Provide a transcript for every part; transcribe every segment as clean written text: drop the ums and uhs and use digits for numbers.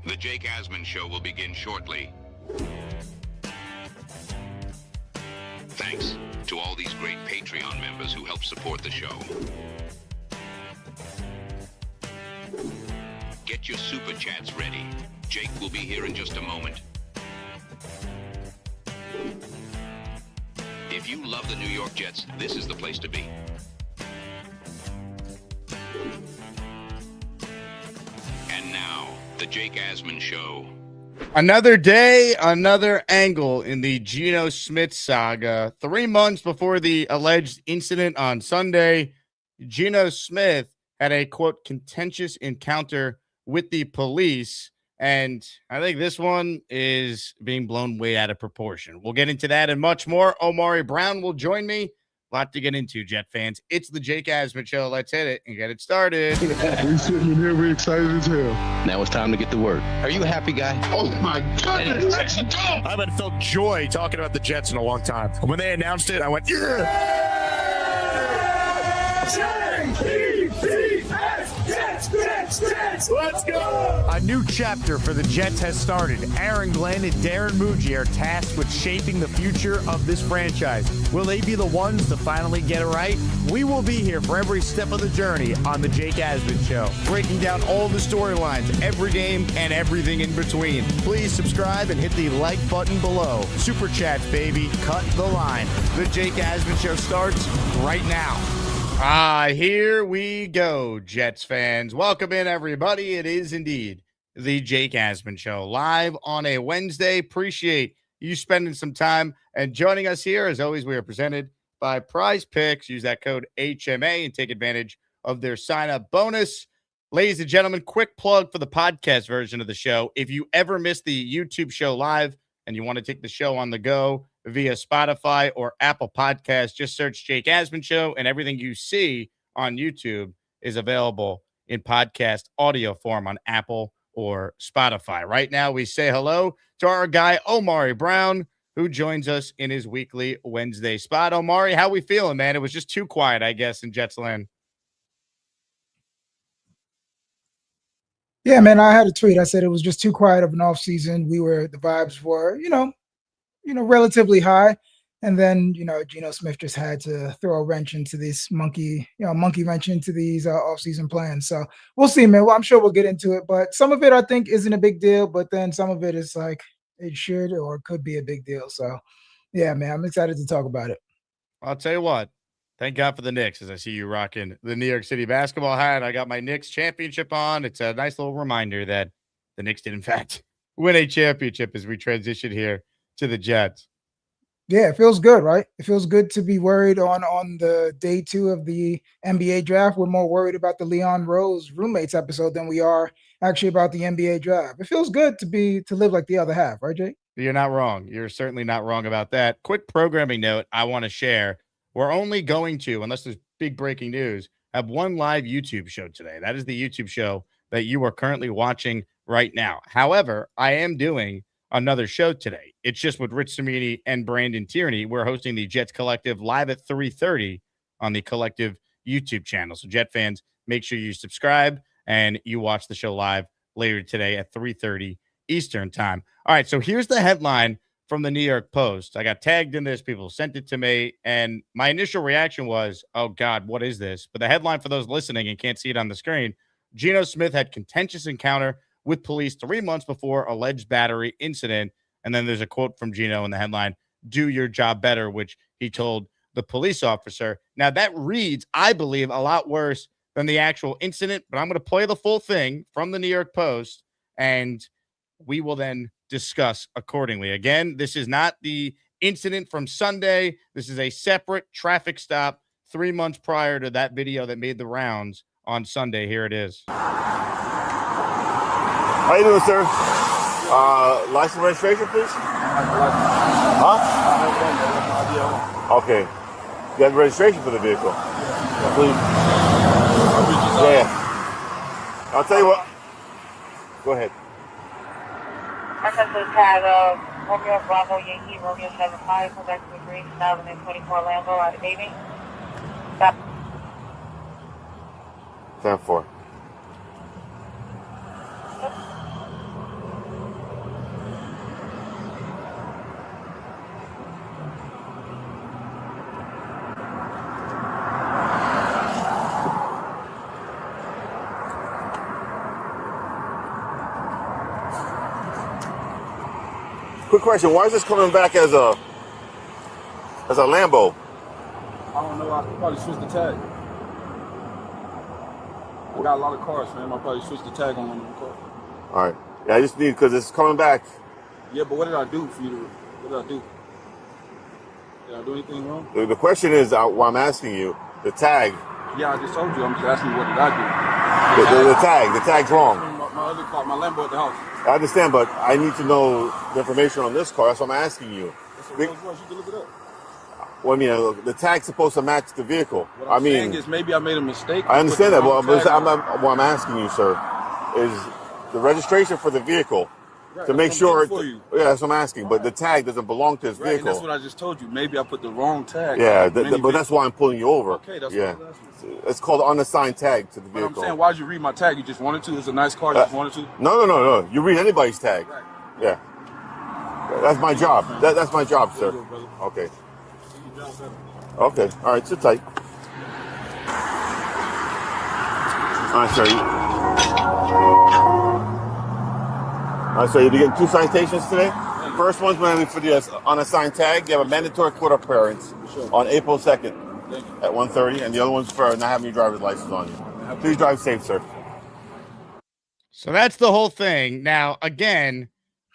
The Jake Asman Show will begin shortly. Thanks to all these great Patreon members who help support the show. Get your super chats ready. Jake will be here in just a moment. If you love the New York Jets, this is the place to be. And now, the Jake Asman Show. Another day, another angle in the Geno Smith saga. 3 months before the alleged incident on Sunday, Geno Smith had a, quote, contentious encounter with the police. And I think this one is being blown way out of proportion. We'll get into that and much more. Omari Brown will join me. A lot to get into, Jet fans. It's the Jake Asman Show. Let's hit it and get it started. We sitting here, we excited as hell. Now it's time to get to work. Are you a happy guy? Oh my goodness, let's go! I haven't felt joy talking about the Jets in a long time. When they announced it, I went, yeah! Jets, let's go! A new chapter for the Jets has started. Aaron Glenn and Darren Muji are tasked with shaping the future of this franchise. Will they be the ones to finally get it right? We will be here for every step of the journey on the Jake Asman Show, breaking down all the storylines, every game, and everything in between. Please subscribe and hit the like button below. Super chats, baby. Cut the line. The Jake Asman Show starts right now. Here we go, Jets fans. Welcome in, everybody. It is indeed the Jake Asman Show, live on a Wednesday. Appreciate you spending some time and joining us here. As always, we are presented by PrizePicks. Use that code HMA and take advantage of their sign-up bonus. Ladies and gentlemen, quick plug for the podcast version of the show. If you ever miss the YouTube show live and you want to take the show on the go via Spotify or Apple Podcasts, just search Jake Asman Show, and everything you see on YouTube is available in podcast audio form on Apple or Spotify. Right now, we say hello to our guy, Omari Brown, who joins us in his weekly Wednesday spot. Omari, how we feeling, man? It was just too quiet, I guess, in Jets land. Yeah, man, I had a tweet. I said it was just too quiet of an offseason. The vibes were, relatively high. And then, Geno Smith just had to throw a wrench into this monkey wrench into these offseason plans. So we'll see, man. Well, I'm sure we'll get into it. But some of it I think isn't a big deal. But then some of it is like it should or could be a big deal. So, yeah, man, I'm excited to talk about it. I'll tell you what. Thank God for the Knicks, as I see you rocking the New York City basketball hat. I got my Knicks championship on. It's a nice little reminder that the Knicks did, in fact, win a championship as we transition here to the Jets. Yeah, it feels good, right? It feels good to be worried on the day 2 of the NBA draft. We're more worried about the Leon Rose roommates episode than we are actually about the NBA draft. It feels good to live like the other half, right, Jake? You're not wrong. You're certainly not wrong about that. Quick programming note I want to share. We're only going to, unless there's big breaking news, have one live YouTube show today. That is the YouTube show that you are currently watching right now. However, I am doing another show today. It's just with Rich Cimini and Brandon Tierney. We're hosting the Jets Collective live at 3:30 on the Collective YouTube channel. So Jet fans, make sure you subscribe and you watch the show live later today at 3:30 Eastern time. All right, so here's the headline from the New York Post. I got tagged in this. People sent it to me, and my initial reaction was, oh, God, what is this? But the headline for those listening and can't see it on the screen, Geno Smith had contentious encounter with police 3 months before alleged battery incident. And then there's a quote from Geno in the headline, do your job better, which he told the police officer. Now, that reads, I believe, a lot worse than the actual incident, but I'm going to play the full thing from the New York Post, and we will then discuss accordingly. Again, this is not the incident from Sunday. This is a separate traffic stop 3 months prior to that video that made the rounds on Sunday. Here it is. How you doing, sir? License registration, please? Huh? Okay. You have the registration for the vehicle? Please. Yeah. I'll tell you what. Go ahead. Access to the tag of Romeo Bravo Yankee Romeo 75, come back to the green 2024 Lambo out of Davie. Stop. 10-4. Quick question: why is this coming back as a Lambo? I don't know. I could probably switch the tag. I got a lot of cars, fam. I probably switch the tag on one of them cars. All right. Yeah, I just need because it's coming back. Yeah, but what did I do for you? What did I do? Did I do anything wrong? The question is, why I'm asking you, the tag. Yeah, I just told you. I'm just asking you what did I do? The tag's wrong. My other car, my Lambo at the house. I understand, but I need to know the information on this car. That's what I'm asking you. It's a Rolls Royce. You can look it up. Well, I mean, the tag's supposed to match the vehicle. What I'm saying is maybe I made a mistake. I understand that. Well, what I'm asking you, sir, is the registration for the vehicle to make sure. Yeah, that's what I'm asking. But the tag doesn't belong to this vehicle. And that's what I just told you. Maybe I put the wrong tag. Yeah, but that's why I'm pulling you over. Okay, that's yeah. what I was asking. It's called unassigned tag to the vehicle. But I'm saying, why'd you read my tag? You just wanted to? It's a nice car. You just wanted to? No. You read anybody's tag. Right. Yeah. That's my job. That's my job, sir. Okay. Okay. All right. Sit tight. All right, sir. All right, so you'll be getting 2 citations today. First one's going to be for the unassigned tag. You have a mandatory court appearance on April 2nd at 1:30, and the other one's for not having your driver's license on you. Please drive safe, sir. So that's the whole thing. Now, again,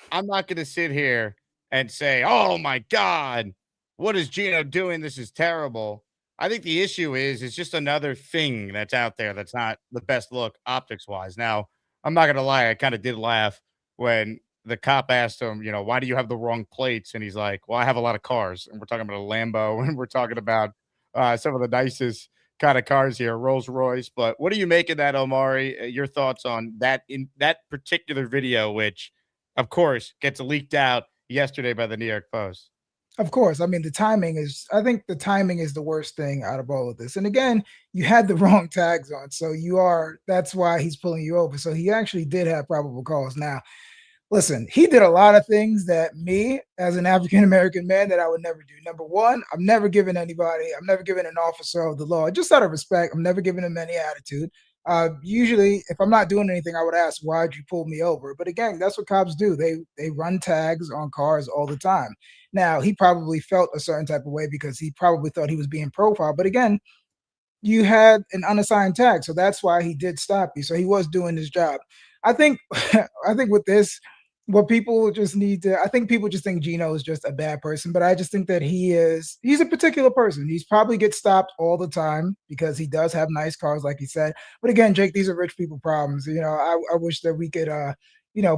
I'm not going to sit here and say, oh, my God, what is Geno doing? This is terrible. I think the issue is it's just another thing that's out there that's not the best look optics-wise. Now, I'm not going to lie. I kind of did laugh when the cop asked him, why do you have the wrong plates? And he's like, well, I have a lot of cars. And we're talking about a Lambo, and we're talking about some of the nicest kind of cars here, Rolls Royce. But what do you make of that, Omari? Your thoughts on that in that particular video, which, of course, gets leaked out yesterday by the New York Post? Of course. I mean, I think the timing is the worst thing out of all of this. And again, you had the wrong tags on. So that's why he's pulling you over. So he actually did have probable cause. Now, listen, he did a lot of things that me, as an African-American man, that I would never do. Number one, I'm never giving an officer of the law, just out of respect, I'm never giving him any attitude. Usually, if I'm not doing anything, I would ask, why'd you pull me over? But again, that's what cops do. They run tags on cars all the time. Now, he probably felt a certain type of way because he probably thought he was being profiled. But again, you had an unassigned tag, so that's why he did stop you. So he was doing his job. I think with this, what people just I think people just think Geno is just a bad person, but I just think that he's a particular person. He's probably gets stopped all the time because he does have nice cars, like he said. But again, Jake, these are rich people problems. I wish that we could,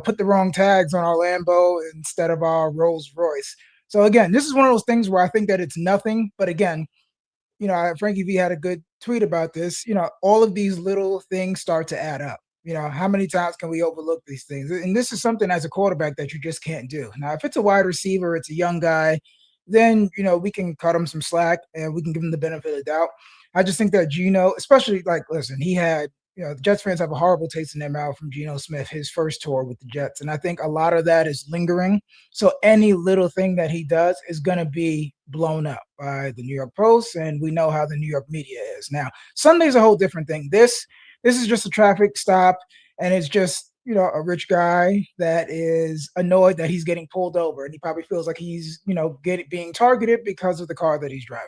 put the wrong tags on our Lambo instead of our Rolls Royce. So again, this is one of those things where I think that it's nothing, but again, Frankie V had a good tweet about this. All of these little things start to add up. How many times can we overlook these things? And this is something as a quarterback that you just can't do. Now, if it's a wide receiver, it's a young guy, then, we can cut him some slack and we can give him the benefit of the doubt. I just think that Geno, especially listen, he had, the Jets fans have a horrible taste in their mouth from Geno Smith, his first tour with the Jets. And I think a lot of that is lingering. So any little thing that he does is going to be blown up by the New York Post. And we know how the New York media is. Now, Sunday's a whole different thing. This is just a traffic stop, and it's just, a rich guy that is annoyed that he's getting pulled over, and he probably feels like he's, being targeted because of the car that he's driving.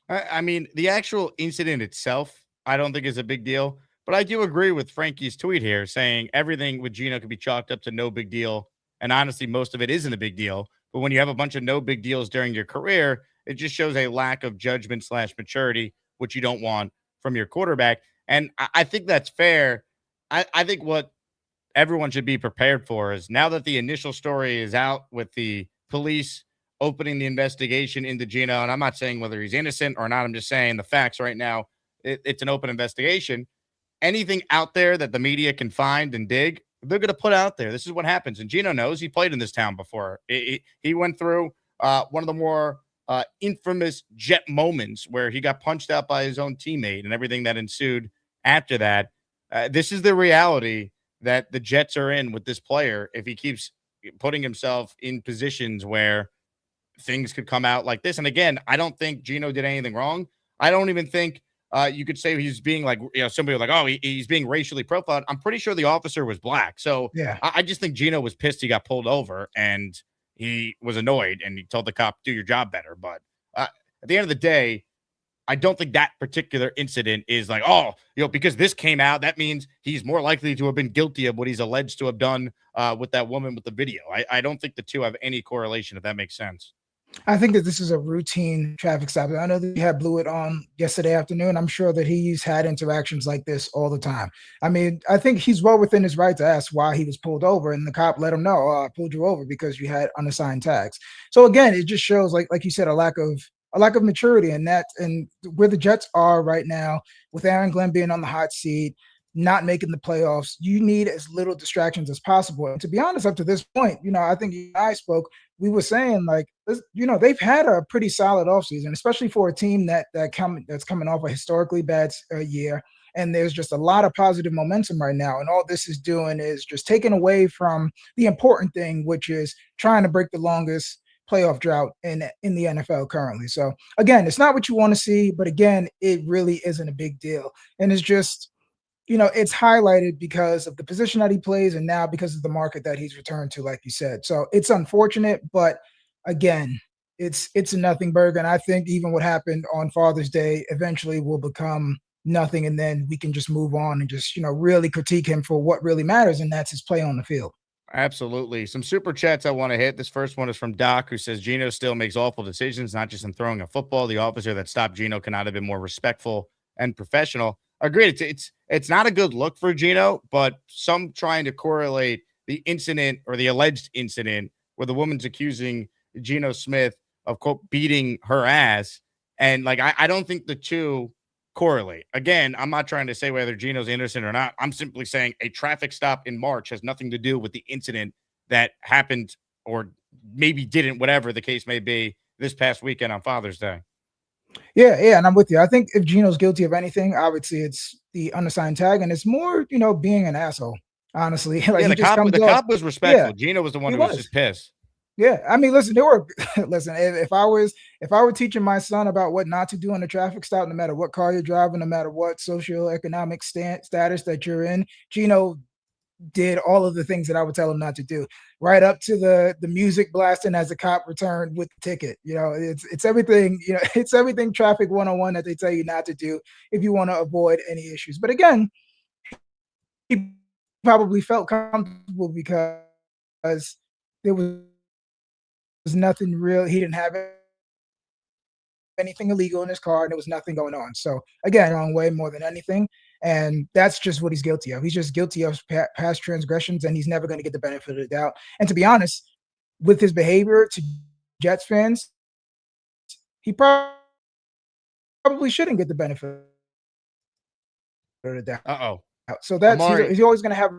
I mean, the actual incident itself, I don't think is a big deal, but I do agree with Frankie's tweet here saying everything with Geno could be chalked up to no big deal, and honestly, most of it isn't a big deal. But when you have a bunch of no big deals during your career, it just shows a lack of judgment / maturity, which you don't want from your quarterback. And I think that's fair. I think what everyone should be prepared for is now that the initial story is out with the police opening the investigation into Geno, and I'm not saying whether he's innocent or not, I'm just saying the facts right now, it's an open investigation. Anything out there that the media can find and dig, they're going to put out there. This is what happens. And Geno knows he played in this town before. He went through one of the more infamous Jet moments where he got punched out by his own teammate and everything that ensued after that. This is the reality that the Jets are in with this player. If he keeps putting himself in positions where things could come out like this. And again, I don't think Geno did anything wrong. I don't even think you could say he's being somebody like, oh, he's being racially profiled. I'm pretty sure the officer was black. So yeah, I just think Geno was pissed he got pulled over. And he was annoyed and he told the cop, do your job better. But at the end of the day, I don't think that particular incident is like, oh, because this came out, that means he's more likely to have been guilty of what he's alleged to have done with that woman with the video. I don't think the two have any correlation, if that makes sense. I think that this is a routine traffic stop. I know that he had Blewett on yesterday afternoon. I'm sure that he's had interactions like this all the time. I mean, I think he's well within his right to ask why he was pulled over, and the cop let him know, oh, I pulled you over because you had unassigned tags. So again, it just shows, like you said, a lack of maturity in that, and where the Jets are right now, with Aaron Glenn being on the hot seat, not making the playoffs, you need as little distractions as possible. And to be honest, up to this point, I think you and I spoke, we were saying like, they've had a pretty solid offseason, especially for a team that's coming off a historically bad year. And there's just a lot of positive momentum right now. And all this is doing is just taking away from the important thing, which is trying to break the longest playoff drought in the NFL currently. So again, it's not what you want to see, but again, it really isn't a big deal. And it's just, it's highlighted because of the position that he plays and now because of the market that he's returned to, like you said. So it's unfortunate, but again, it's a nothing burger. And I think even what happened on Father's Day eventually will become nothing. And then we can just move on and just, really critique him for what really matters. And that's his play on the field. Absolutely. Some super chats I want to hit. This first one is from Doc, who says Geno still makes awful decisions, not just in throwing a football. The officer that stopped Geno cannot have been more respectful and professional. Agreed. It's not a good look for Geno, but some trying to correlate the incident or the alleged incident where the woman's accusing Geno Smith of, quote, beating her ass. And like, I don't think the two correlate. Again, I'm not trying to say whether Geno's innocent or not. I'm simply saying a traffic stop in March has nothing to do with the incident that happened or maybe didn't, whatever the case may be, this past weekend on Father's Day. Yeah, and I'm with you. I think if Geno's guilty of anything, I would say it's the unassigned tag, and it's more, being an asshole, honestly. Like, the cop was respectful. Yeah, Geno was the one who was just pissed. Yeah, I mean, listen, if I were teaching my son about what not to do on a traffic stop, no matter what car you're driving, no matter what socioeconomic status that you're in, Geno did all of the things that I would tell him not to do, right up to the music blasting as the cop returned with the ticket. It's everything, it's everything traffic 101 that they tell you not to do if you want to avoid any issues. But again, he probably felt comfortable because there was nothing real. He didn't have anything illegal in his car and there was nothing going on. So again, wrong way more than anything. And that's just what he's guilty of. He's just guilty of past transgressions, and he's never going to get the benefit of the doubt. And to be honest, with his behavior to Jets fans, he probably shouldn't get the benefit of the doubt. So that's he's always going to have.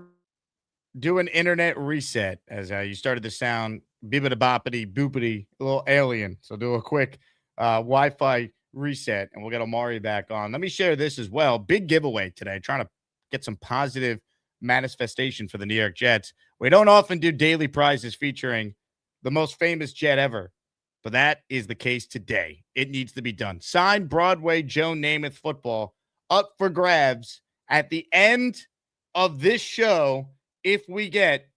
Do an internet reset as you started to sound bibbidi boopity, a little alien. So do a quick Wi-Fi reset and we'll get Omari back on. Let me share this as well. Big giveaway today, trying to get some positive manifestation for the New York Jets. We don't often do daily prizes featuring the most famous Jet ever, but that is the case today. It needs to be done. Signed Broadway Joe Namath football up for grabs at the end of this show if we get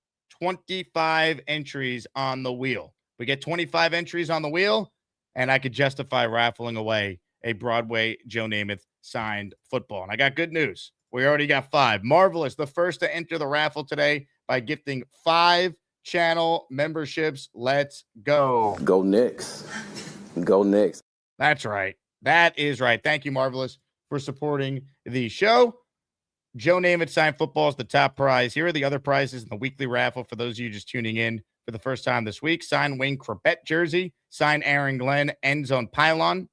25 entries on the wheel. We get 25 entries on the wheel, and I could justify raffling away a Broadway Joe Namath signed football. And I got good news. We already got 5. Marvelous, the first to enter the raffle today by gifting 5 channel memberships. Let's go. Go Knicks. Go Knicks. That's right. That is right. Thank you, Marvelous, for supporting the show. Joe Namath signed football is the top prize. Here are the other prizes in the weekly raffle for those of you just tuning in for the first time this week. Signed Wayne Corbett jersey. Signed Aaron Glenn end zone pylon.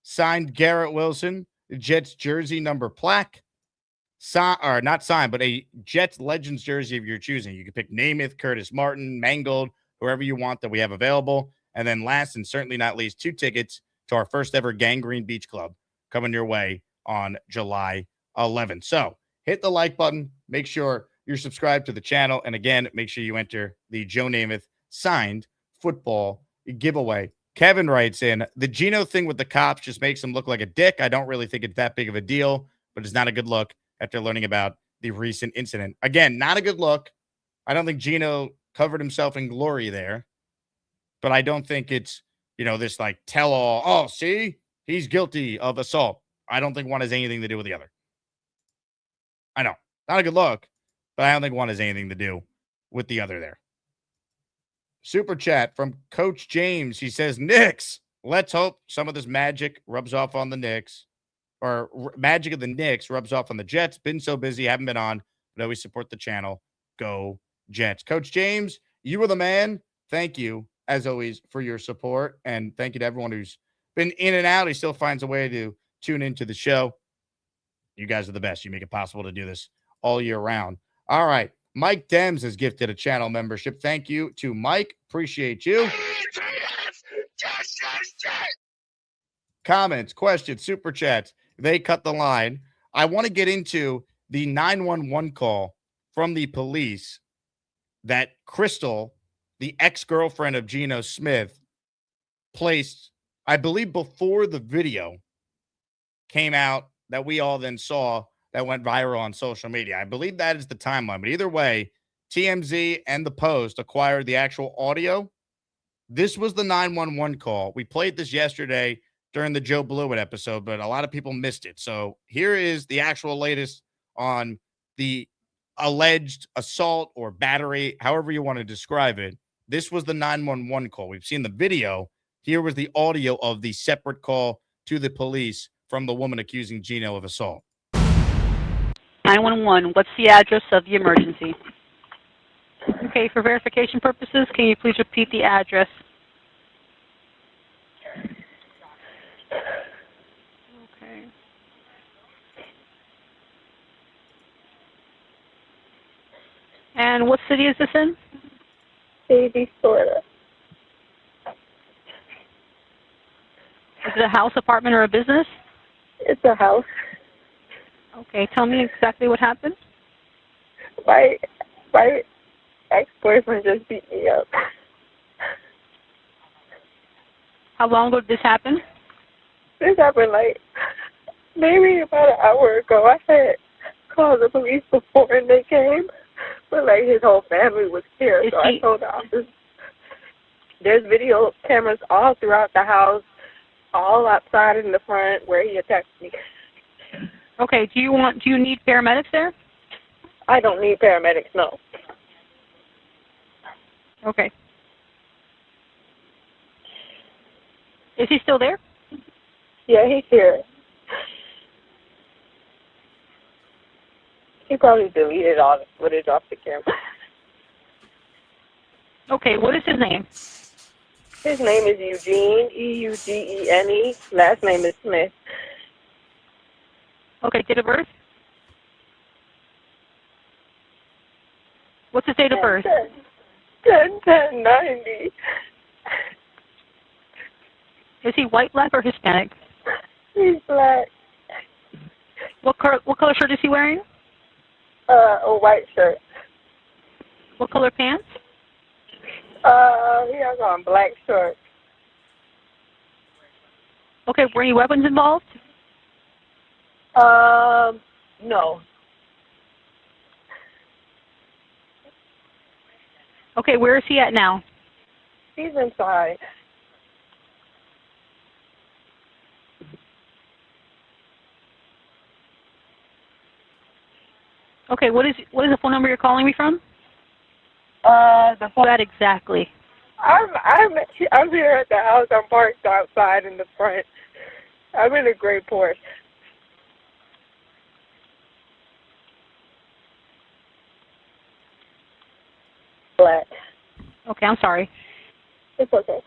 Signed Garrett Wilson, Jets jersey number plaque. Not signed, but a Jets Legends jersey of your choosing. You can pick Namath, Curtis Martin, Mangold, whoever you want that we have available. And then last and certainly not least, 2 tickets to our first ever Gangrene Beach Club coming your way on July 11th. So hit the like button. Make sure you're subscribed to the channel. And again, make sure you enter the Joe Namath signed football giveaway. Kevin writes in, the Geno thing with the cops just makes him look like a dick. I don't really think it's that big of a deal, but it's not a good look after learning about the recent incident. Again, not a good look. I don't think Geno covered himself in glory there. but I don't think it's, this like tell all. Oh, see, he's guilty of assault. I don't think one has anything to do with the other. I know, not a good look, but I don't think one has anything to do with the other there. Super chat from Coach James. He says, Knicks, let's hope some of this magic rubs off on the Knicks, or magic of the Knicks rubs off on the Jets. Been so busy, haven't been on, but always support the channel. Go Jets. Coach James, you were the man. Thank you, as always, for your support. And thank you to everyone who's been in and out. He still finds a way to tune into the show. You guys are the best. You make it possible to do this all year round. All right. Mike Dems has gifted a channel membership. Thank you to Mike. Appreciate you. Comments, questions, super chats. They cut the line. I want to get into the 911 call from the police that Crystal, the ex-girlfriend of Geno Smith, placed, I believe, before the video came out that we all then saw that went viral on social media. I believe that is the timeline. But either way, TMZ and the Post acquired the actual audio. This was the 911 call. We played this yesterday during the Joe Blewett episode, but a lot of people missed it. So here is the actual latest on the alleged assault or battery, however you want to describe it. This was the 911 call. We've seen the video. Here was the audio of the separate call to the police from the woman accusing Geno of assault. 911, what's the address of the emergency? Okay, for verification purposes, can you please repeat the address? Okay. And what city is this in? Davie, Florida. Is it a house, apartment, or a business? It's a house. Okay, tell me exactly what happened. My ex-boyfriend just beat me up. How long ago did this happen? This happened maybe about an hour ago. I had called the police before and they came, but his whole family was here. So I told the officer, there's video cameras all throughout the house, all outside in the front where he attacked me. Okay, do you need paramedics there? I don't need paramedics, no. Okay. Is he still there? Yeah, he's here. He probably deleted all the footage off the camera. Okay, what is his name? His name is Eugene, Eugene. Last name is Smith. Okay, date of birth? What's his date of birth? 10/10/90. Is he white, black, or Hispanic? He's black. What color shirt is he wearing? A white shirt. What color pants? He has on black shorts. Okay, were any weapons involved? No. Okay, where is he at now? He's inside. Okay, what is the phone number you're calling me from? The phone. That exactly. I'm here at the house. I'm parked outside in the front. I'm in a gray Porsche. Black. Okay, I'm sorry. It's okay.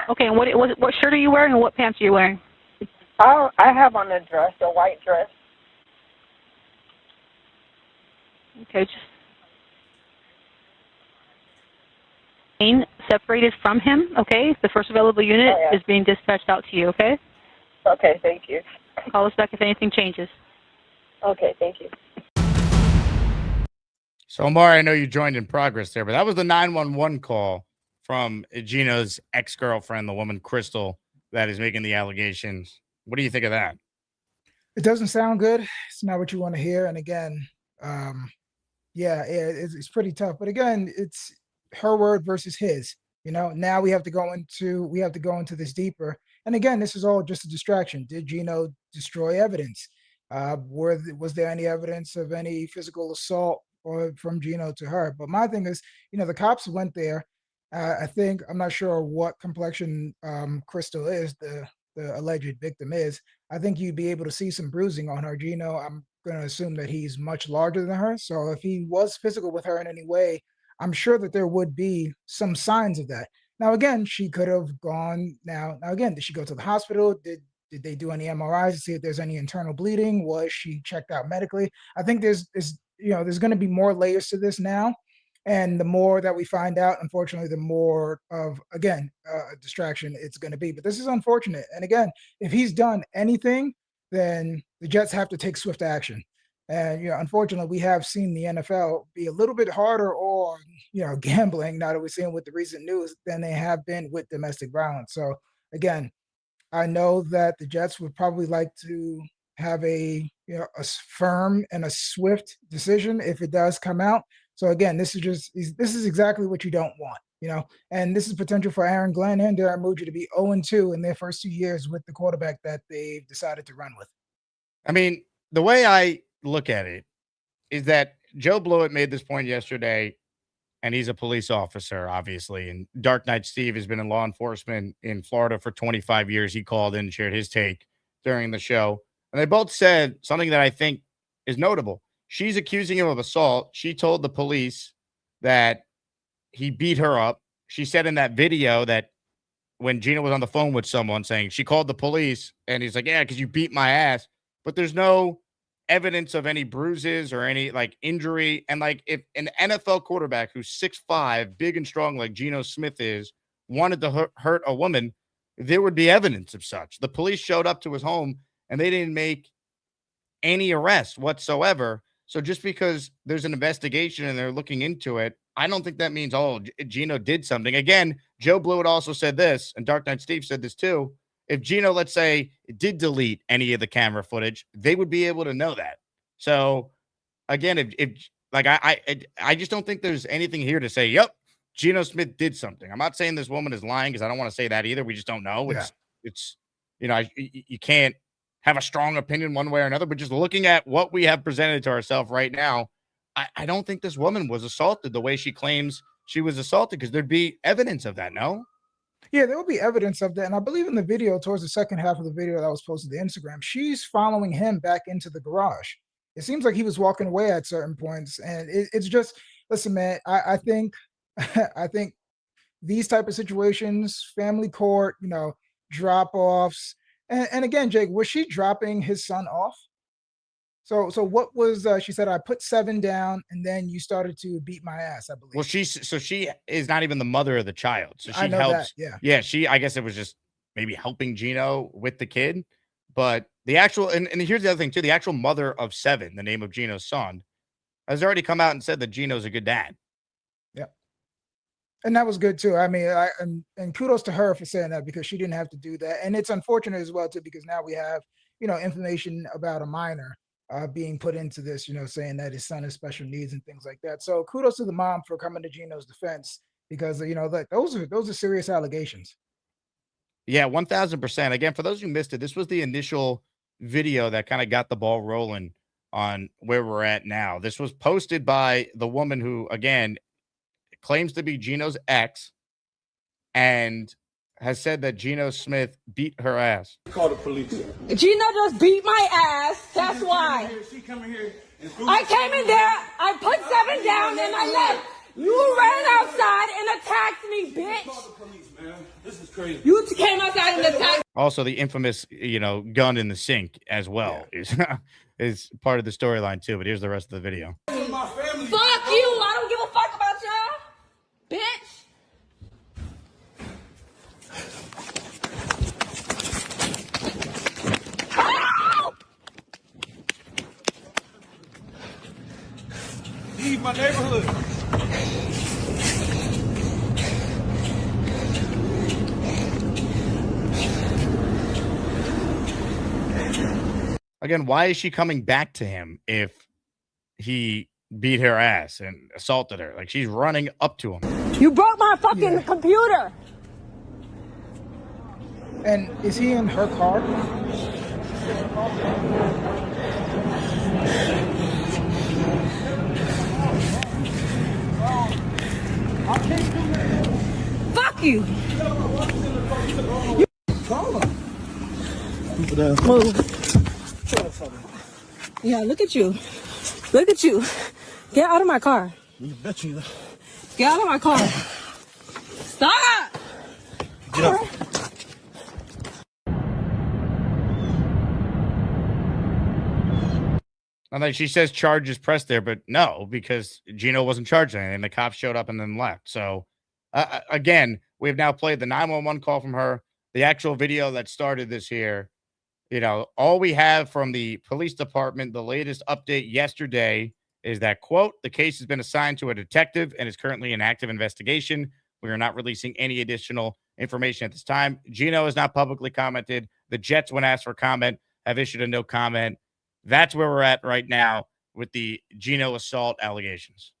Okay, and what shirt are you wearing and what pants are you wearing? I have on a dress, a white dress. Okay, just separated from him, okay? The first available unit is being dispatched out to you, okay? Okay, thank you. Call us back if anything changes. Okay, thank you. So, Omari, I know you joined in progress there, but that was the 911 call from Geno's ex-girlfriend, the woman Crystal, that is making the allegations. What do you think of that? It doesn't sound good. It's not what you want to hear. And again, it's pretty tough. But again, it's her word versus his. Now we have to go into this deeper. And again, this is all just a distraction. Did Geno destroy evidence? Was there any evidence of any physical assault or from Geno to her? But my thing is, the cops went there. I'm not sure what complexion Crystal is, the alleged victim is. I think you'd be able to see some bruising on her. Geno, I'm going to assume that he's much larger than her. So if he was physical with her in any way, I'm sure that there would be some signs of that. Now, again, she could have gone. Now again, did she go to the hospital? Did they do any MRIs to see if there's any internal bleeding? Was she checked out medically? I think there's going to be more layers to this now. And the more that we find out, unfortunately, the more of, again, a distraction it's going to be. But this is unfortunate. And again, if he's done anything, then the Jets have to take swift action. And, unfortunately, we have seen the NFL be a little bit harder on, gambling, now that we're seeing with the recent news, than they have been with domestic violence. So, again, I know that the Jets would probably like to have a firm and a swift decision if it does come out. So again, this is exactly what you don't want, and this is potential for Aaron Glenn and Darren Muji to be 0-2 in their first 2 years with the quarterback that they've decided to run with. I mean, the way I look at it is that Joe Blewett made this point yesterday, and he's a police officer, obviously. And Dark Knight Steve has been in law enforcement in Florida for 25 years. He called in and shared his take during the show. And they both said something that I think is notable. She's accusing him of assault. She told the police that he beat her up. She said in that video that when Geno was on the phone with someone saying she called the police, and he's like, yeah, because you beat my ass. But there's no evidence of any bruises or any injury. And if an NFL quarterback who's 6'5", big and strong like Geno Smith is, wanted to hurt a woman, there would be evidence of such. The police showed up to his home and they didn't make any arrests whatsoever. So just because there's an investigation and they're looking into it, I don't think that means, Geno did something. Again, Joe Blewett also said this, and Dark Knight Steve said this too. If Geno, let's say, did delete any of the camera footage, they would be able to know that. So again, I just don't think there's anything here to say, yep, Geno Smith did something. I'm not saying this woman is lying, because I don't want to say that either. We just don't know. It's you can't have a strong opinion one way or another, but just looking at what we have presented to ourselves right now, I don't think this woman was assaulted the way she claims she was assaulted, because there'd be evidence of that, no? Yeah, there will be evidence of that. And I believe in the video, towards the second half of the video that was posted to Instagram, she's following him back into the garage. It seems like he was walking away at certain points. And it's just, listen, man, I think I think these type of situations, family court, drop-offs, and again, Jake, was she dropping his son off? So what was she said? I put 7 down, and then you started to beat my ass, I believe. Well, she is not even the mother of the child, so she helps. That, yeah. I guess it was just maybe helping Geno with the kid, but the actual and here's the other thing too: the actual mother of 7, the name of Geno's son, has already come out and said that Geno's a good dad. Yeah, and that was good too. I mean, and kudos to her for saying that, because she didn't have to do that, and it's unfortunate as well too, because now we have information about a minor being put into this, saying that his son has special needs and things like that. So kudos to the mom for coming to Geno's defense, because those are serious allegations. Yeah, 1,000%. Again, for those who missed it, this was the initial video that kind of got the ball rolling on where we're at now. This was posted by the woman who, again, claims to be Geno's ex, and has said that Geno Smith beat her ass. Call the police. Geno just beat my ass. That's why. She come in here. I came in there. I put 7 down and I left. You ran outside and attacked me, bitch. Call the police, man. This is crazy. You came outside and attacked. Also, the infamous, gun in the sink as well is part of the storyline too. But here's the rest of the video. Fuck you. I don't give a fuck about y'all, bitch. Leave my neighborhood. Again, why is she coming back to him if he beat her ass and assaulted her. Like, she's running up to him. You broke my fucking computer. And is he in her car? Fuck you. Move. Yeah, look at you. Look at you. Get out of my car. Get out of my car. Stop. Get up. I think she says charges pressed there, but no, because Geno wasn't charged anything, and the cops showed up and then left. So, again, we've now played the 911 call from her, the actual video that started this here. You know, all we have from the police department, the latest update yesterday is that, quote, the case has been assigned to a detective and is currently in active investigation. We are not releasing any additional information at this time. Geno has not publicly commented. The Jets, when asked for comment, have issued a no comment. That's where we're at right now with the Geno assault allegations.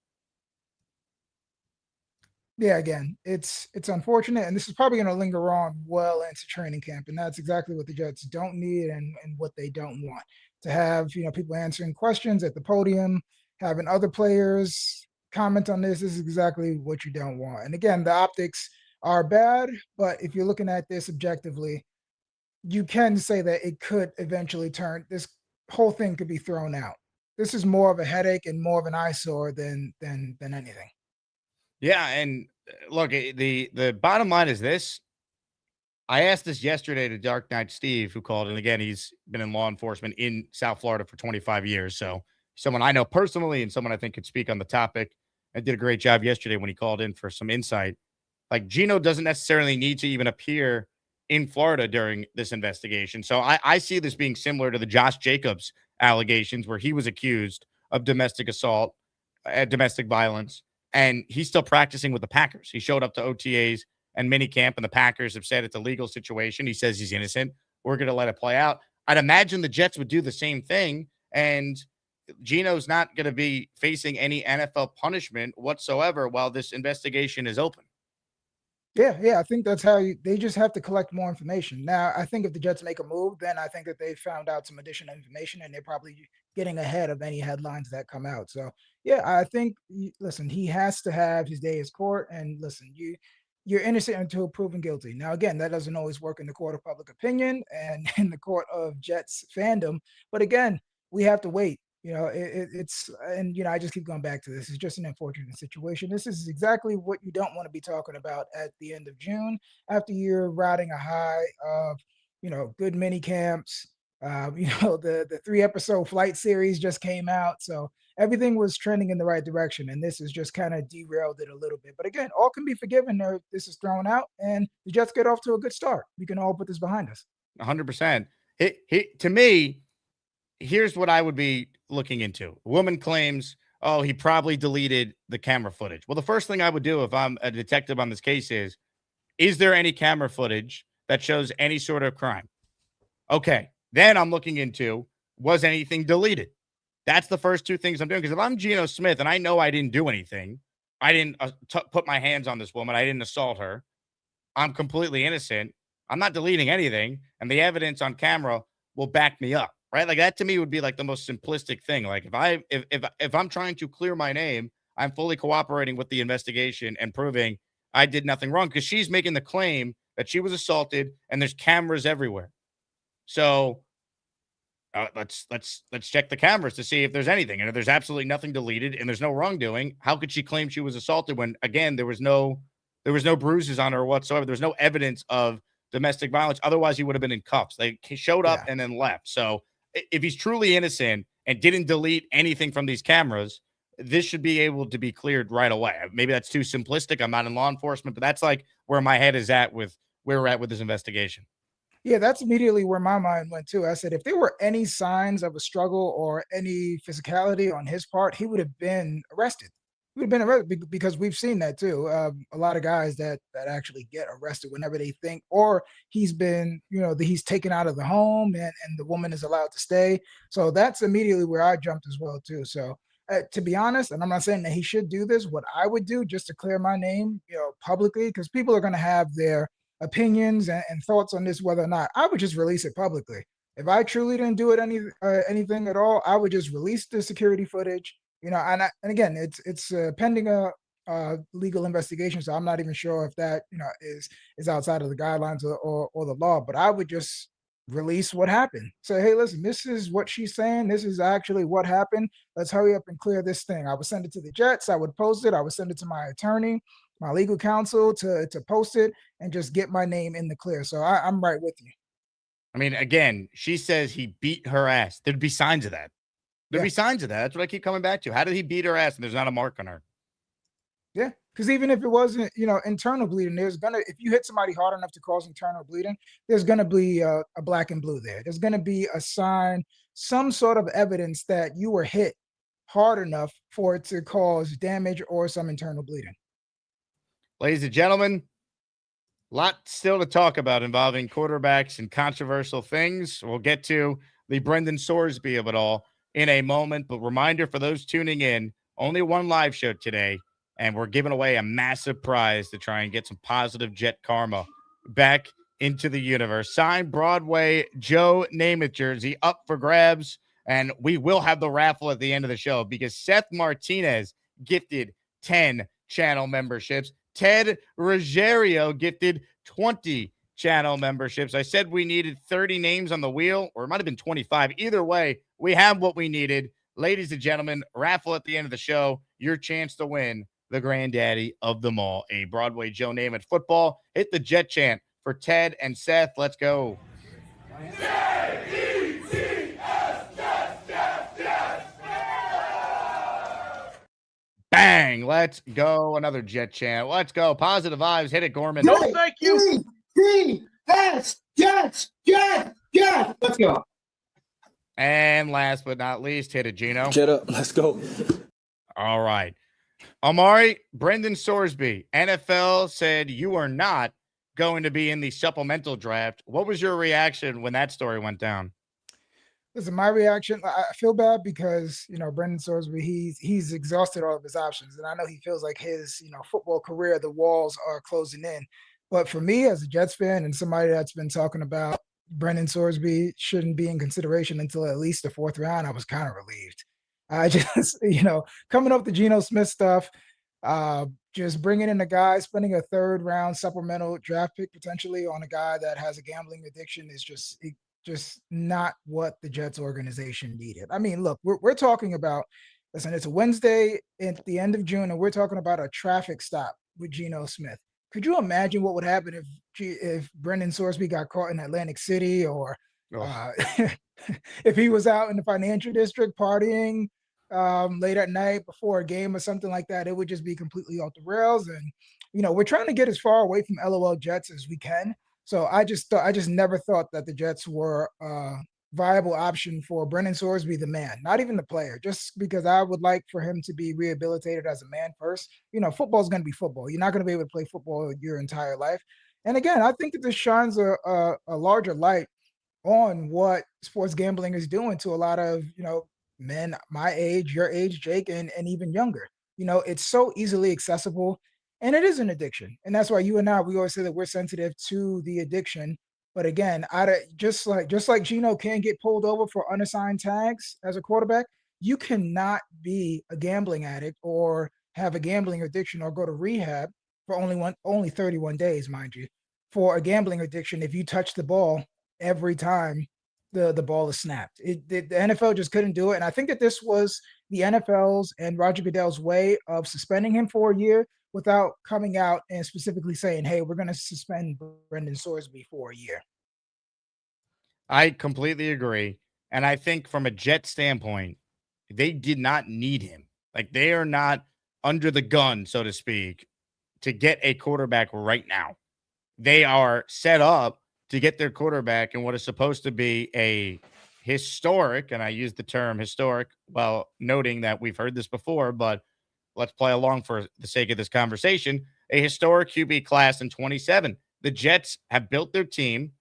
Yeah, again, it's unfortunate, and this is probably going to linger on well into training camp, and that's exactly what the Jets don't need and what they don't want. To have, people answering questions at the podium, having other players comment on this is exactly what you don't want. And again, the optics are bad, but if you're looking at this objectively, you can say that it could eventually turn, this whole thing could be thrown out. This is more of a headache and more of an eyesore than anything. Yeah, and look, the bottom line is this. I asked this yesterday to Dark Knight Steve, who called, and again, he's been in law enforcement in South Florida for 25 years. So someone I know personally and someone I think could speak on the topic. I did a great job yesterday when he called in for some insight. Like, Geno doesn't necessarily need to even appear in Florida during this investigation. So I see this being similar to the Josh Jacobs allegations, where he was accused of domestic assault, domestic violence, and he's still practicing with the Packers. He showed up to OTAs and minicamp, and the Packers have said it's a legal situation. He says he's innocent. We're going to let it play out. I'd imagine the Jets would do the same thing, and Geno's not going to be facing any NFL punishment whatsoever while this investigation is open. Yeah, I think that's how they just have to collect more information. Now, I think if the Jets make a move, then I think that they found out some additional information and they're probably getting ahead of any headlines that come out. So, yeah, I think, listen, he has to have his day in court. And listen, you're innocent until proven guilty. Now, again, that doesn't always work in the court of public opinion and in the court of Jets fandom. But again, we have to wait. I just keep going back to this. It's just an unfortunate situation. This is exactly what you don't want to be talking about at the end of June, after you're riding a high of, good mini camps. The 3-episode flight series just came out. So everything was trending in the right direction. And this has just kind of derailed it a little bit. But again, all can be forgiven if this is thrown out and the Jets get off to a good start. We can all put this behind us. 100%. To me, here's what I would be looking into. A woman claims, oh, he probably deleted the camera footage. Well, the first thing I would do if I'm a detective on this case is there any camera footage that shows any sort of crime? Okay. Then I'm looking into, was anything deleted? That's the first two things I'm doing. Because if I'm Geno Smith and I know I didn't do anything, I didn't put my hands on this woman, I didn't assault her, I'm completely innocent, I'm not deleting anything, and the evidence on camera will back me up. Right? Like, that to me would be like the most simplistic thing. Like, if I'm trying to clear my name, I'm fully cooperating with the investigation and proving I did nothing wrong, because she's making the claim that she was assaulted and there's cameras everywhere. So let's check the cameras to see if there's anything. And if there's absolutely nothing deleted and there's no wrongdoing, how could she claim she was assaulted when, again, there was no bruises on her whatsoever? There's no evidence of domestic violence. Otherwise, he would have been in cuffs. They showed up and then left. So if he's truly innocent and didn't delete anything from these cameras, this should be able to be cleared right away. Maybe that's too simplistic. I'm not in law enforcement, but that's like where my head is at with where we're at with this investigation. Yeah, that's immediately where my mind went to. I said, if there were any signs of a struggle or any physicality on his part, he would have been arrested. He would have been arrested because we've seen that too. A lot of guys that actually get arrested whenever they think, or he's been, he's taken out of the home and the woman is allowed to stay. So that's immediately where I jumped as well too. So To be honest, and I'm not saying that he should do this, what I would do just to clear my name, publicly, because people are going to have their opinions and thoughts on this, whether or not I would just release it publicly. If I truly didn't do it anything at all, I would just release the security footage. And again, it's pending a legal investigation, so I'm not even sure if that is outside of the guidelines or the law. But I would just release what happened. Say, hey, listen, this is what she's saying. This is actually what happened. Let's hurry up and clear this thing. I would send it to the Jets. I would post it. I would send it to my attorney, my legal counsel to post it and just get my name in the clear. So I'm right with you. I mean, again, she says he beat her ass. There'd be signs of that. There'd be signs of that. That's what I keep coming back to. How did he beat her ass and there's not a mark on her? Yeah, because even if it wasn't, internal bleeding, if you hit somebody hard enough to cause internal bleeding, there's gonna be a black and blue there. There's gonna be a sign, some sort of evidence that you were hit hard enough for it to cause damage or some internal bleeding. Ladies and gentlemen, a lot still to talk about involving quarterbacks and controversial things. We'll get to the Brendan Sorsby of it all in a moment, but reminder for those tuning in, only one live show today. And we're giving away a massive prize to try and get some positive Jet karma back into the universe. Signed Broadway Joe Namath jersey up for grabs. And we will have the raffle at the end of the show because Seth Martinez gifted 10 channel memberships. Ted Ruggiero gifted 20 channel memberships. I said we needed 30 names on the wheel, or it might have been 25. Either way, we have what we needed. Ladies and gentlemen, raffle at the end of the show. Your chance to win the granddaddy of them all, a Broadway Joe Namath football. Hit the Jet chant for Ted and Seth. Let's go. Bang. Let's go. Another Jet chant. Let's go. Positive vibes. Hit it, Gorman. No, thank you. Jets. Let's go. And last but not least, hit it, Geno. Jet up. Let's go. All right. Omari, Brendan Sorsby, NFL said you are not going to be in the supplemental draft. What was your reaction when that story went down? Listen, my reaction, I feel bad because, Brendan Sorsby, he's exhausted all of his options. And I know he feels like his, football career, the walls are closing in. But for me as a Jets fan and somebody that's been talking about Brendan Sorsby shouldn't be in consideration until at least the 4th round, I was kind of relieved. I just, coming up the Geno Smith stuff, just bringing in a guy, spending a 3rd round supplemental draft pick potentially on a guy that has a gambling addiction is just not what the Jets organization needed. I mean, look, we're talking about, listen, it's a Wednesday at the end of June, and we're talking about a traffic stop with Geno Smith. Could you imagine what would happen if Brendan Sorsby got caught in Atlantic City or if he was out in the financial district partying late at night before a game or something like that? It would just be completely off the rails. And, we're trying to get as far away from LOL Jets as we can. So I just never thought that the Jets were a viable option for Brendan Sorsby, the man, not even the player, just because I would like for him to be rehabilitated as a man first. Football is going to be football. You're not going to be able to play football your entire life. And again, I think that this shines a larger light on what sports gambling is doing to a lot of, men my age, your age, Jake, and even younger. It's so easily accessible. And it is an addiction. And that's why you and I, we always say that we're sensitive to the addiction. But again, just like Geno can't get pulled over for unassigned tags as a quarterback, you cannot be a gambling addict or have a gambling addiction or go to rehab for only 31 days, mind you, for a gambling addiction if you touch the ball every time the ball is snapped. The NFL just couldn't do it. And I think that this was the NFL's and Roger Goodell's way of suspending him for a year without coming out and specifically saying, hey, we're going to suspend Brendan Sorsby for a year. I completely agree. And I think from a Jet standpoint, they did not need him. Like, they are not under the gun, so to speak, to get a quarterback right now. They are set up to get their quarterback in what is supposed to be a historic, and I use the term historic while noting that we've heard this before, but let's play along for the sake of this conversation, a historic QB class in 27. The Jets have built their team.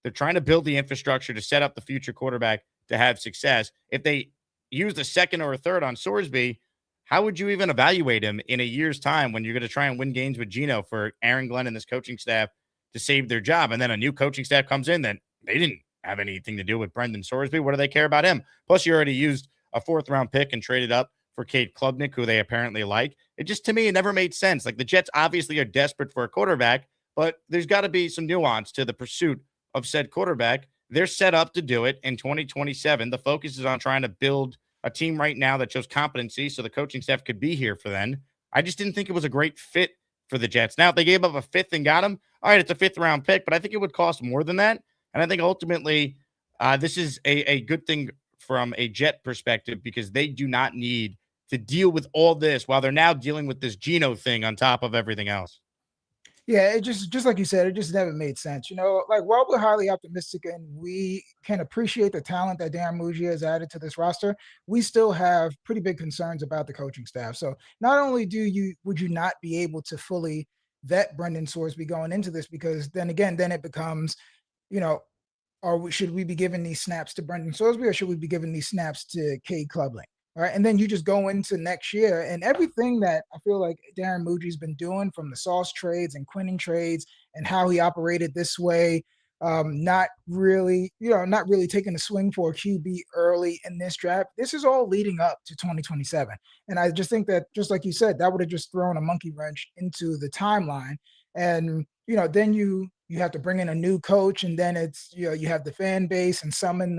They're trying to build the infrastructure to set up the future quarterback to have success. If they used a second or a third on Sorsby, how would you even evaluate him in a year's time when you're going to try and win games with Geno for Aaron Glenn and this coaching staff to save their job? And then a new coaching staff comes in that they didn't have anything to do with Brendan Sorsby. What do they care about him? Plus, you already used a 4th-round pick and traded up for Cade Klubnik, who they apparently like. It just, to me, it never made sense. Like, the Jets obviously are desperate for a quarterback, but there's got to be some nuance to the pursuit of said quarterback. They're set up to do it in 2027. The focus is on trying to build a team right now that shows competency so the coaching staff could be here for then. I just didn't think it was a great fit for the Jets. Now, if they gave up a 5th and got him, all right, it's a 5th-round pick, but I think it would cost more than that. And I think ultimately this is a good thing from a Jet perspective because they do not need to deal with all this while they're now dealing with this Geno thing on top of everything else. Yeah, it just like you said, it just never made sense. You know, like while we're highly optimistic and we can appreciate the talent that Darren Mugia has added to this roster, we still have pretty big concerns about the coaching staff. So not only would you not be able to fully vet Brendan Sorsby going into this, because then it becomes, you know, should we be giving these snaps to Brendan Sorsby or should we be giving these snaps to Cade Klubnik? All right. And then you just go into next year and everything that I feel like Darren Mugi's been doing from the Sauce trades and Quinnen trades and how he operated this way, not really taking a swing for a QB early in this draft. This is all leading up to 2027. And I just think that, just like you said, that would have just thrown a monkey wrench into the timeline. And, you know, then you have to bring in a new coach and then it's, you know, you have the fan base and some in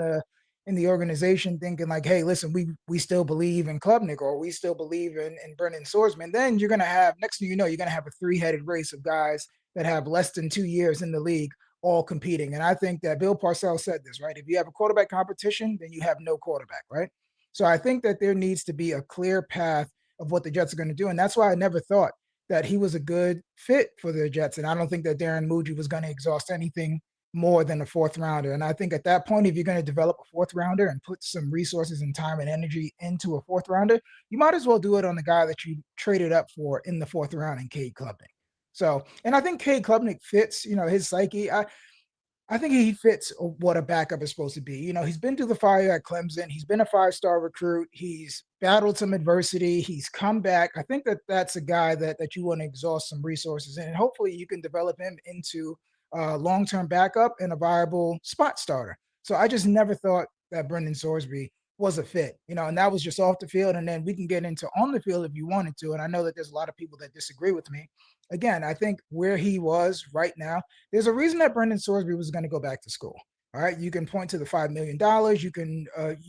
the organization thinking like, hey, listen, we still believe in Klubnik or we still believe in Brendan Sorsby. And then you're going to have, next thing you know, you're going to have a 3-headed race of guys that have less than 2 years in the league all competing. And I think that Bill Parcells said this, right? If you have a quarterback competition, then you have no quarterback, right? So I think that there needs to be a clear path of what the Jets are going to do. And that's why I never thought that he was a good fit for the Jets. And I don't think that Darren Mugi was going to exhaust anything more than a 4th rounder. And I think at that point, if you're going to develop a 4th rounder and put some resources and time and energy into a 4th rounder, you might as well do it on the guy that you traded up for in the 4th round in Cade Klubnik. So, and I think Cade Klubnik fits, you know, his psyche. I think he fits what a backup is supposed to be. You know, he's been through the fire at Clemson. He's been a 5-star recruit. He's battled some adversity. He's come back. I think that that's a guy that you want to exhaust some resources in. And hopefully you can develop him into long-term backup and a viable spot starter. So I just never thought that Brendan Sorsby was a fit, you know, and that was just off the field. And then we can get into on the field if you wanted to. And I know that there's a lot of people that disagree with me. Again, I think where he was right now, there's a reason that Brendan Sorsby was going to go back to school. All right. You can point to the $5 million. You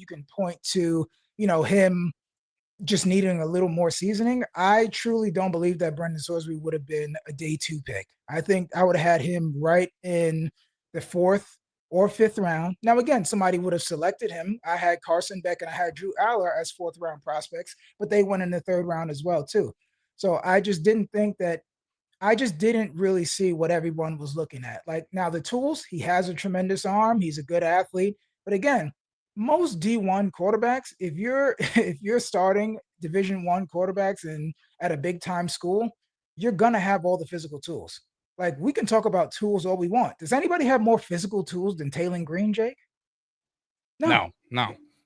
can point to, you know, him just needing a little more seasoning. I truly don't believe that Brendan Sorsby would have been a day 2 pick. I think I would have had him right in the 4th or 5th round. Now, again, somebody would have selected him. I had Carson Beck and I had Drew Aller as 4th round prospects, but they went in the 3rd round as well, too. So I just didn't really see what everyone was looking at. Like, now the tools, he has a tremendous arm. He's a good athlete. But again, most D1 quarterbacks, if you're starting Division I quarterbacks and at a big time school, you're gonna have all the physical tools. Like, we can talk about tools all we want. Does anybody have more physical tools than Taylon Green, Jake? No.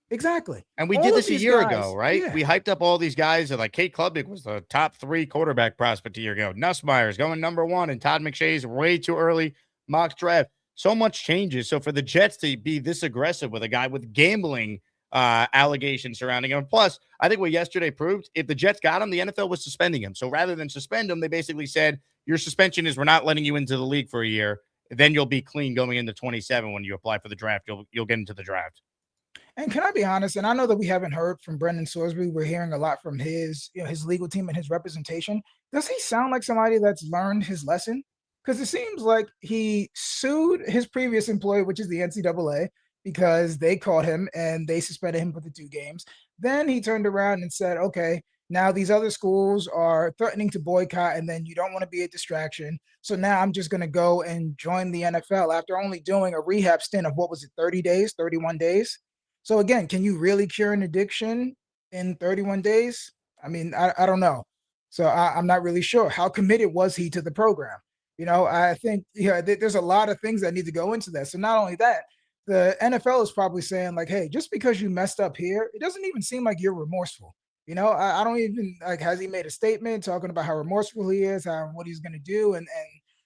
Exactly. And we did this a year ago, right? Yeah. We hyped up all these guys that, like, Cade Klubnik was the top 3 quarterback prospect a year ago. Nussmeier's going number 1 and Todd McShay's way too early mock draft. So much changes. So for the Jets to be this aggressive with a guy with gambling allegations surrounding him. Plus, I think what yesterday proved, if the Jets got him, the NFL was suspending him. So rather than suspend him, they basically said, your suspension is we're not letting you into the league for a year. Then you'll be clean going into 27 when you apply for the draft. You'll get into the draft. And can I be honest? And I know that we haven't heard from Brendan Sorsby. We're hearing a lot from his legal team and his representation. Does he sound like somebody that's learned his lesson? Because it seems like he sued his previous employer, which is the NCAA, because they caught him and they suspended him for the 2 games. Then he turned around and said, okay, now these other schools are threatening to boycott, and then you don't want to be a distraction. So now I'm just going to go and join the NFL after only doing a rehab stint of, 30 days, 31 days? So again, can you really cure an addiction in 31 days? I mean, I don't know. So I'm not really sure. How committed was he to the program? You know, I think there's a lot of things that need to go into that. So not only that, the NFL is probably saying like, hey, just because you messed up here, it doesn't even seem like you're remorseful. I don't even like, has he made a statement talking about how remorseful he is, what he's going to do? And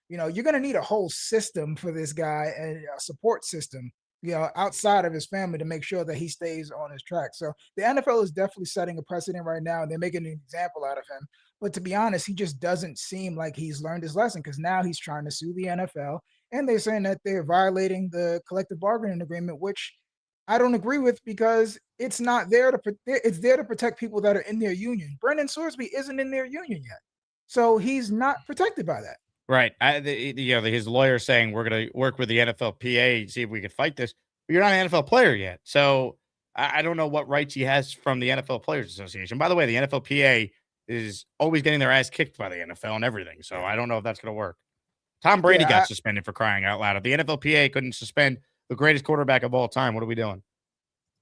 you're going to need a whole system for this guy, and a support system, outside of his family, to make sure that he stays on his track. So the NFL is definitely setting a precedent right now, and they're making an example out of him. But to be honest, he just doesn't seem like he's learned his lesson, because now he's trying to sue the NFL, and they're saying that they're violating the collective bargaining agreement, which I don't agree with, because it's not there it's there to protect people that are in their union. Brendan Sorsby isn't in their union yet, so he's not protected by that. Right. His lawyer saying we're going to work with the NFLPA, see if we can fight this. But you're not an NFL player yet, so I don't know what rights he has from the NFL Players Association. By the way, the NFLPA is always getting their ass kicked by the NFL and everything, so I don't know if that's going to work. Tom Brady got suspended for crying out loud. If the NFLPA couldn't suspend the greatest quarterback of all time, what are we doing?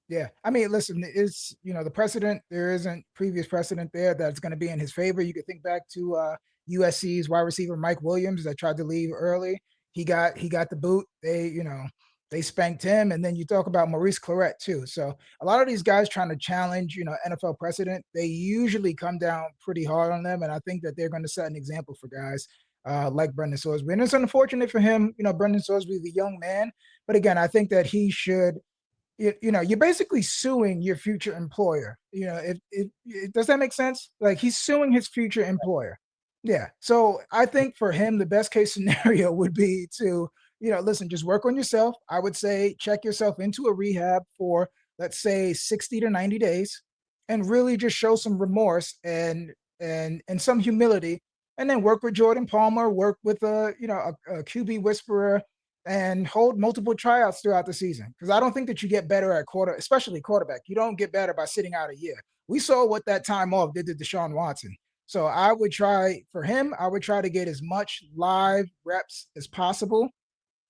Yeah, I mean, listen, it's the precedent. There isn't previous precedent there that's going to be in his favor. You could think back to USC's wide receiver Mike Williams that tried to leave early. He got the boot. They spanked him, and then you talk about Maurice Claret too. So a lot of these guys trying to challenge NFL precedent, they usually come down pretty hard on them, and I think that they're going to set an example for guys like Brendan Sorsby. And it's unfortunate for him, Brendan Sorsby, the young man. But again, I think that he should. You're basically suing your future employer. Does that make sense? Like, he's suing his future employer. Yeah. So I think for him, the best case scenario would be to, listen, just work on yourself. I would say check yourself into a rehab for, let's say, 60 to 90 days, and really just show some remorse and some humility, and then work with Jordan Palmer, work with a QB whisperer, and hold multiple tryouts throughout the season. Because I don't think that you get better at especially quarterback. You don't get better by sitting out a year. We saw what that time off did to Deshaun Watson. So I would try to get as much live reps as possible,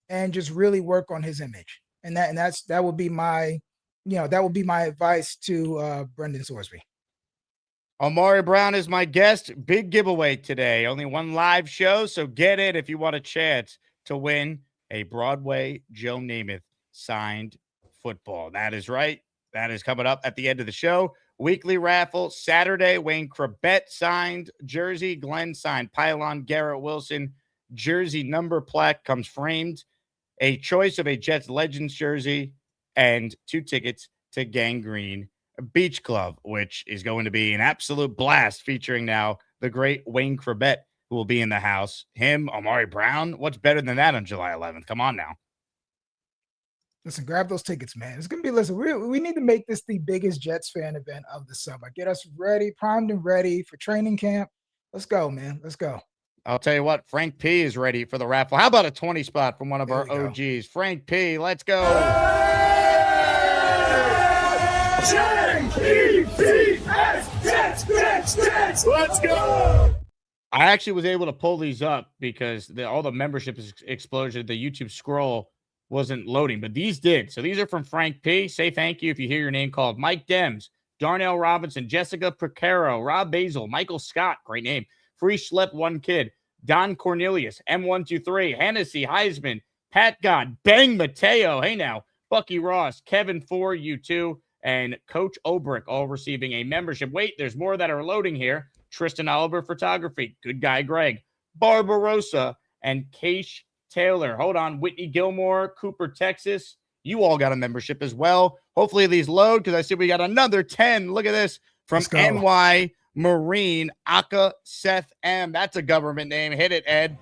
and just really work on his image. And that would be my advice to Brendan Sorsby. Omari Brown is my guest. Big giveaway today. Only one live show, so get it if you want a chance to win a Broadway Joe Namath signed football. That is right. That is coming up at the end of the show. Weekly raffle Saturday. Wayne Krebet signed jersey. Glenn signed pylon. Garrett Wilson jersey number plaque comes framed. A choice of a Jets Legends jersey and 2 tickets to Gangrene Beach Club, which is going to be an absolute blast, featuring now the great Wayne Krebet, who will be in the house. Him, Omari Brown. What's better than that on July 11th? Come on now. Listen, grab those tickets, man. It's going to be, listen, we need to make this the biggest Jets fan event of the summer. Get us ready, primed and ready for training camp. Let's go, man. Let's go. I'll tell you what, Frank P is ready for the raffle. How about a 20 spot from one of our OGs? Frank P, let's go. Jets, let's go. I actually was able to pull these up because all the membership explosion, the YouTube scroll wasn't loading, but these did. So these are from Frank P. Say thank you if you hear your name called. Mike Dems, Darnell Robinson, Jessica Precaro, Rob Basil, Michael Scott, great name. Free Schlep One Kid, Don Cornelius, M123, Hennessy, Heisman, Pat God, Bang Mateo, hey now, Bucky Ross, Kevin 4U2, and Coach Obrick, all receiving a membership. Wait, there's more that are loading here. Tristan Oliver Photography, Good Guy Greg, Barbarossa, and Case Taylor. Hold on, Whitney Gilmore, Cooper, Texas. You all got a membership as well. Hopefully these load, because I see we got another 10. Look at this from NY Marine, Aka Seth M. That's a government name. Hit it, Ed.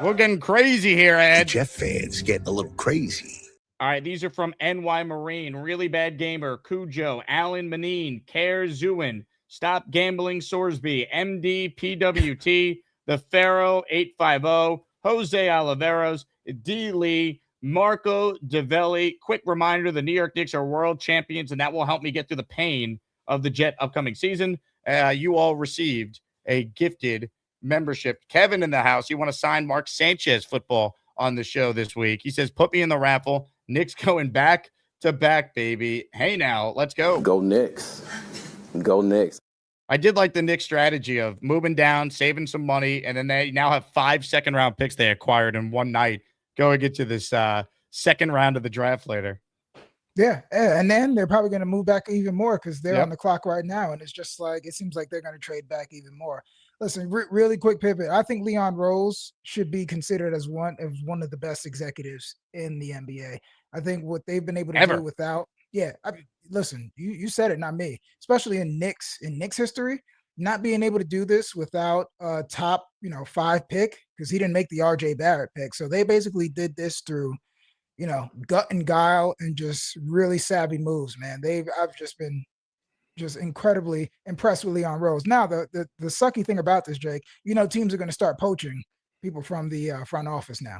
We're getting crazy here, Ed. The Jet fans getting a little crazy. All right, these are from NY Marine, Really Bad Gamer, Cujo, Alan Manine, Care Zuin, Stop Gambling Sorsby, MD PWT, The Pharaoh 850, Jose Oliveros, D. Lee, Marco Develli. Quick reminder, the New York Knicks are world champions, and that will help me get through the pain of the Jet upcoming season. You all received a gifted membership. Kevin in the house, you want to sign Mark Sanchez football on the show this week. He says, put me in the raffle. Knicks going back to back, baby. Hey, now, let's go. Go Knicks. Go Knicks. I did like the Knicks strategy of moving down, saving some money, and then they now have 5 second-round picks they acquired in one night going into this second round of the draft later. Yeah, and then they're probably going to move back even more because they're on the clock right now, and it's just like it seems like they're going to trade back even more. Listen, really quick pivot. I think Leon Rose should be considered as one of the best executives in the NBA. I think what they've been able to do without, I mean, listen, you said it, not me. Especially in Knicks history, not being able to do this without a top 5 pick because he didn't make the RJ Barrett pick. So they basically did this through gut and guile and just really savvy moves, man. I've just been incredibly impressed with Leon Rose. Now, the sucky thing about this, Jake, teams are going to start poaching people from the front office now.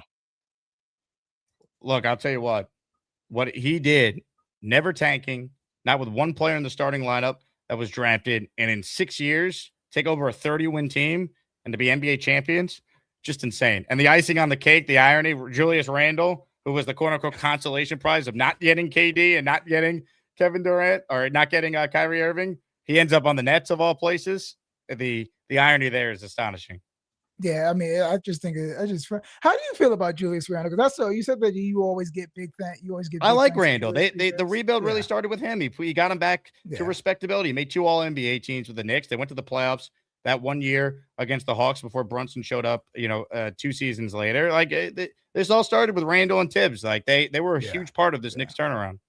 Look, I'll tell you what he did, never tanking, not with one player in the starting lineup that was drafted, and in 6 years, take over a 30-win team and to be NBA champions, just insane. And the icing on the cake, the irony, Julius Randle, who was the quote-unquote consolation prize of not getting KD and not getting Kevin Durant or not getting Kyrie Irving, he ends up on the Nets of all places. The irony there is astonishing. Yeah, I mean, I just think how do you feel about Julius Randle? Because that's so you said that you always get big fan. You always get. I like Randle. The rebuild really started with him. He got him back to respectability. He made 2 All NBA teams with the Knicks. They went to the playoffs that one year against the Hawks before Brunson showed up. 2 seasons later, like this all started with Randle and Tibbs. Like they were a huge part of this Knicks turnaround.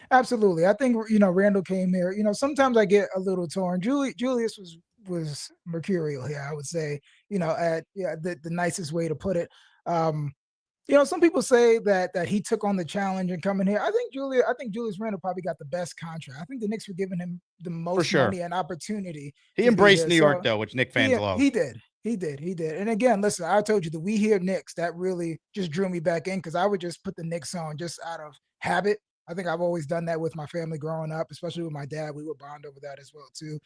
Absolutely, I think Randle came here. Sometimes I get a little torn. Julius was mercurial here, I would say. At the nicest way to put it. Some people say that he took on the challenge and coming here. I think Julius Randle probably got the best contract. I think the Knicks were giving him the most money and opportunity. He embraced New York though, which Knicks fans love. He did. And again, listen, I told you that we hear Knicks, that really just drew me back in because I would just put the Knicks on just out of habit. I think I've always done that with my family growing up, especially with my dad. We would bond over that as well too.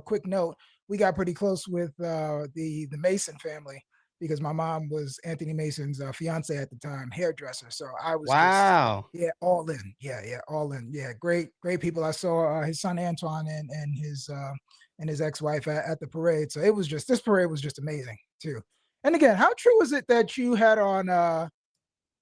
Quick note, we got pretty close with the Mason family because my mom was Anthony Mason's fiance at the time, hairdresser. So I was all in. All in. Yeah, great people. I saw his son Antoine and his ex-wife at the parade. So this parade was just amazing too. And again, how true is it that you had on?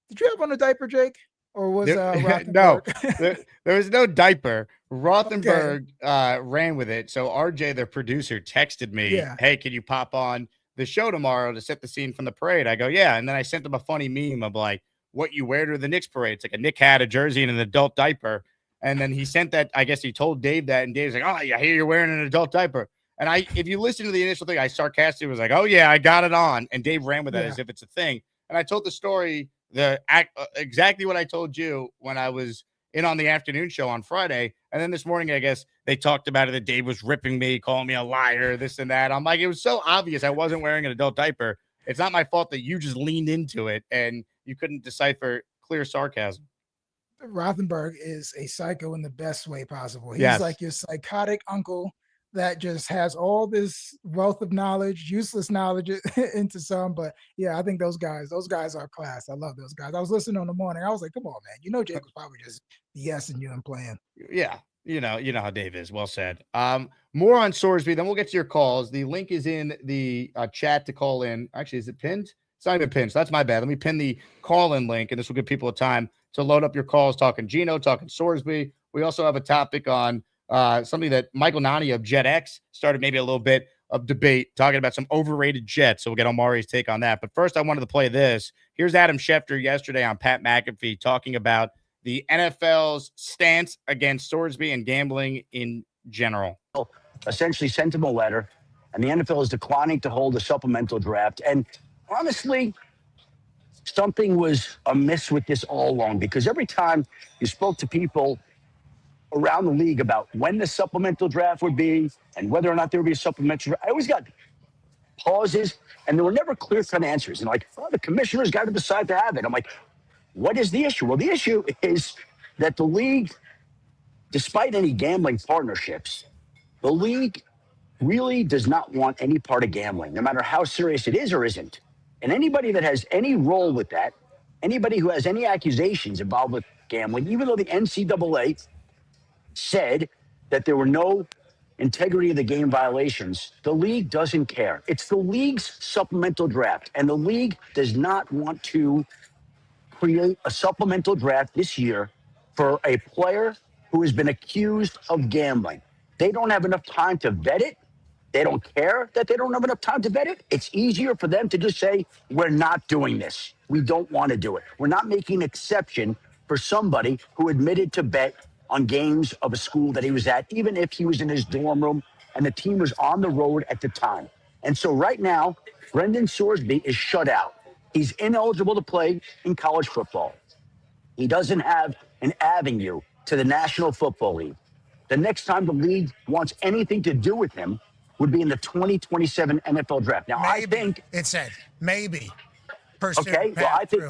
Did you have on a diaper, Jake? Or was no, there was no diaper. Rothenberg ran with it. So RJ, the producer, texted me, "Hey, can you pop on the show tomorrow to set the scene from the parade?" I go, "Yeah." And then I sent him a funny meme of like what you wear to the Knicks parade. It's like a Knick hat, a jersey, and an adult diaper. And then he sent that. I guess he told Dave that, and Dave's like, "Oh, I hear you're wearing an adult diaper." And if you listen to the initial thing, I sarcastically was like, "Oh yeah, I got it on." And Dave ran with that as if it's a thing. And I told the story. Exactly what I told you when I was in on the afternoon show on Friday. And then this morning, I guess they talked about it that Dave was ripping me, calling me a liar, this and that. I'm like, it was so obvious I wasn't wearing an adult diaper. It's not my fault that you just leaned into it and you couldn't decipher clear sarcasm. Rothenberg is a psycho in the best way possible. He's like your psychotic uncle that just has all this wealth of knowledge, useless knowledge into some. But yeah, I think those guys are class. I love those guys. I was listening in the morning. I was like, come on, man. Jake was probably just BSing you and playing. Yeah. You know how Dave is. Well said. More on Sorsby, then we'll get to your calls. The link is in the chat to call in. Actually, is it pinned? It's not even pinned, so that's my bad. Let me pin the call-in link, and this will give people a time to load up your calls, talking Geno, talking Sorsby. We also have a topic on something that Michael Nani of JetX started maybe a little bit of debate, talking about some overrated jets. So we'll get Omari's take on that. But first, I wanted to play this. Here's Adam Schefter yesterday on Pat McAfee talking about the NFL's stance against Sorsby and gambling in general. Essentially sent him a letter, and the NFL is declining to hold a supplemental draft. And honestly, something was amiss with this all along, because every time you spoke to people around the league about when the supplemental draft would be and whether or not there would be a supplemental draft, I always got pauses, and there were never clear-cut answers. And the commissioner's got to decide to have it. I'm like, what is the issue? Well, the issue is that the league, despite any gambling partnerships, the league really does not want any part of gambling, no matter how serious it is or isn't. And anybody that has any role with that, anybody who has any accusations involved with gambling, even though the NCAA said that there were no integrity of the game violations, the league doesn't care. It's the league's supplemental draft, and the league does not want to create a supplemental draft this year for a player who has been accused of gambling. They don't have enough time to vet it. They don't care that they don't have enough time to vet it. It's easier for them to just say, we're not doing this. We don't want to do it. We're not making an exception for somebody who admitted to bet on games of a school that he was at, even if he was in his dorm room and the team was on the road at the time. And so right now, Brendan Sorsby is shut out. He's ineligible to play in college football. He doesn't have an avenue to the National Football League. The next time the league wants anything to do with him would be in the 2027 NFL draft. Now, I think it said maybe. Okay, well, I think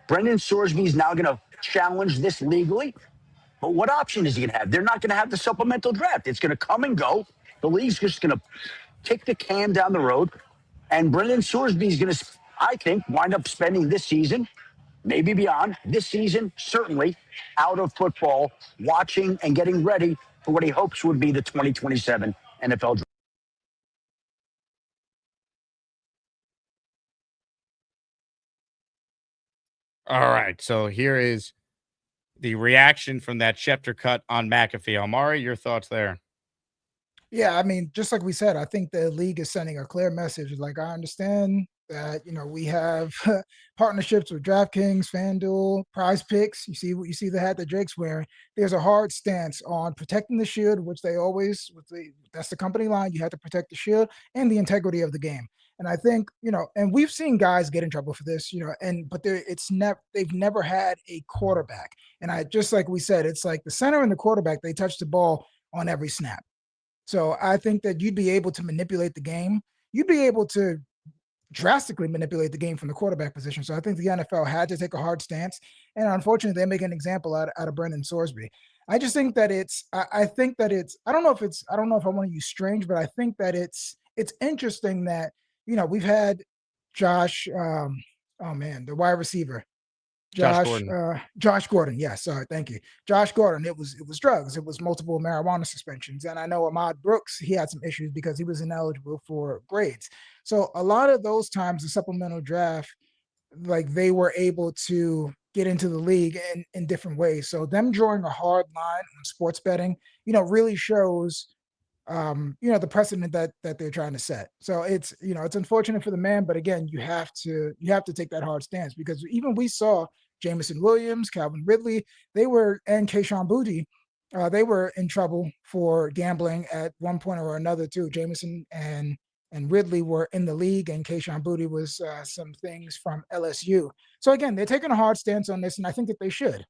Brendan Sorsby is now going to challenge this legally. But what option is he going to have? They're not going to have the supplemental draft. It's going to come and go. The league's just going to kick the can down the road. And Brendan Sorsby is going to, I think, wind up spending this season, maybe beyond, this season, certainly, out of football, watching and getting ready for what he hopes would be the 2027 NFL draft. All right, so here is the reaction from that Schefter cut on McAfee. Omari, your thoughts there? Yeah, I mean, just like we said, I think the league is sending a clear message. Like, I understand that, we have partnerships with DraftKings, FanDuel, PrizePicks. You see the hat that Jake's wearing. There's a hard stance on protecting the shield, which they always, that's the company line. You have to protect the shield and the integrity of the game. And I think, and we've seen guys get in trouble for this, but they've never had a quarterback. And just like we said, it's like the center and the quarterback, they touch the ball on every snap. So I think that you'd be able to manipulate the game. You'd be able to drastically manipulate the game from the quarterback position. So I think the NFL had to take a hard stance. And unfortunately, they make an example out of Brendan Sorsby. I just think that I don't know if I want to use strange, but I think that it's interesting that, we've had Josh, the wide receiver, Josh Gordon. Yeah, sorry, thank you. Josh Gordon. It was drugs. It was multiple marijuana suspensions. And I know Ahmad Brooks, he had some issues because he was ineligible for grades. So a lot of those times, the supplemental draft, like they were able to get into the league in different ways. So them drawing a hard line on sports betting, really shows the precedent that they're trying to set. So it's unfortunate for the man, but again, you have to take that hard stance, because even we saw Jameson Williams, Calvin Ridley, and Kayshon Boutte, they were in trouble for gambling at one point or another too. Jameson and Ridley were in the league, and Kayshon Boutte was some things from LSU. So again, they're taking a hard stance on this, and I think that they should.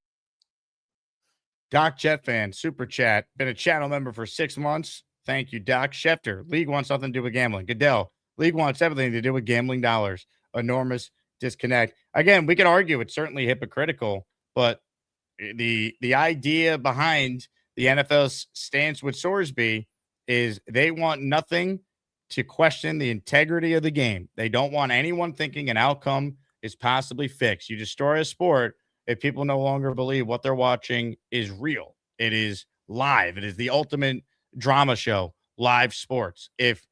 Doc Jet fan, super chat, been a channel member for 6 months. Thank you, Doc. Schefter, league wants nothing to do with gambling. Goodell, league wants everything to do with gambling dollars. Enormous disconnect. Again, we could argue it's certainly hypocritical, but the idea behind the NFL's stance with Sorsby is they want nothing to question the integrity of the game. They don't want anyone thinking an outcome is possibly fixed. You destroy a sport if people no longer believe what they're watching is real. It is live. It is the ultimate drama show, live sports. If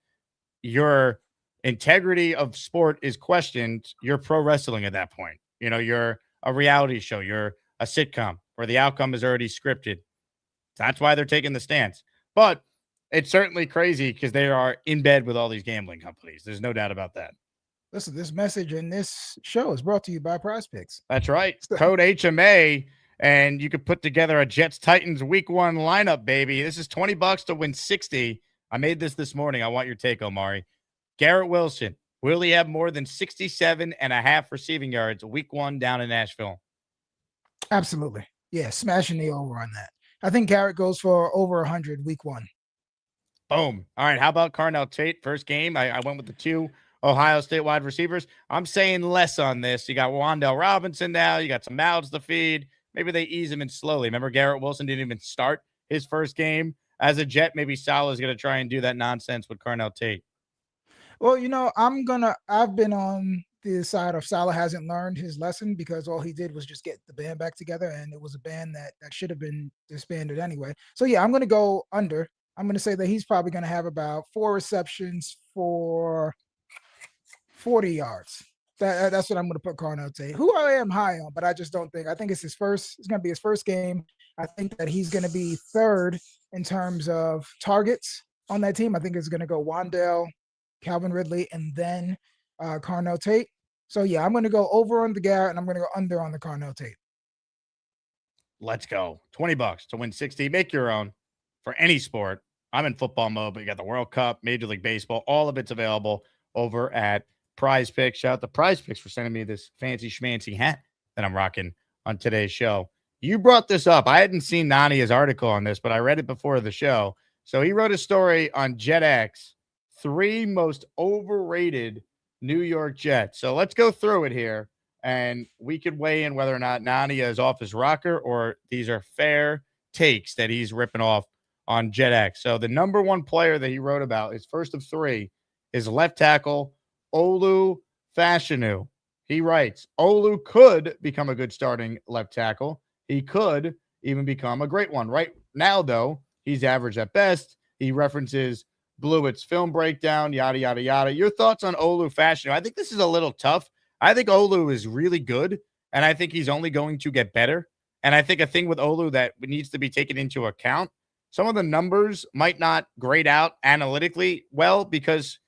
your integrity of sport is questioned, you're pro wrestling at that point. You're a reality show, you're a sitcom where the outcome is already scripted. That's why they're taking the stance. But it's certainly crazy because they are in bed with all these gambling companies. There's no doubt about that. Listen, this message in this show is brought to you by PrizePicks. That's right. Code HMA. And you could put together a Jets Titans week 1 lineup, baby. This is $20 to win 60. I made this morning. I want your take, Omari. Garrett Wilson, will he have more than 67.5 receiving yards week 1 down in Nashville? Absolutely. Yeah, smashing the over on that. I think Garrett goes for over 100 week 1. Boom. All right, how about Carnell Tate? First game, I went with the 2 Ohio State wide receivers. I'm saying less on this. You got Wan'Dale Robinson now. You got some mouths to feed. Maybe they ease him in slowly. Remember, Garrett Wilson didn't even start his first game as a Jet. Maybe Salah's going to try and do that nonsense with Carnell Tate. Well, I've been on the side of Salah hasn't learned his lesson, because all he did was just get the band back together, and it was a band that should have been disbanded anyway. So yeah, I'm going to go under. I'm going to say that he's probably going to have about 4 receptions for 40 yards. That's what I'm going to put Carnell Tate, who I am high on, but I just don't think. I think it's going to be his first game. I think that he's going to be third in terms of targets on that team. I think it's going to go Wandale, Calvin Ridley, and then Carnell Tate. So, yeah, I'm going to go over on the Garrett, and I'm going to go under on the Carnell Tate. Let's go. $20 to win 60. Make your own for any sport. I'm in football mode, but you got the World Cup, Major League Baseball. All of it's available over at PrizePicks. Shout out to PrizePicks for sending me this fancy schmancy hat that I'm rocking on today's show. You brought this up. I hadn't seen Nania's article on this, but I read it before the show. So he wrote a story on JetX, 3 most overrated New York Jets. So let's go through it here, and we could weigh in whether or not Nania is off his rocker or these are fair takes that he's ripping off on JetX. So the number 1 player that he wrote about, his first of 3, is left tackle Olu Fashanu. He writes, Olu could become a good starting left tackle. He could even become a great one. Right now, though, he's average at best. He references Blewett's film breakdown, yada, yada, yada. Your thoughts on Olu Fashanu? I think this is a little tough. I think Olu is really good, and I think he's only going to get better. And I think a thing with Olu that needs to be taken into account, some of the numbers might not grade out analytically well because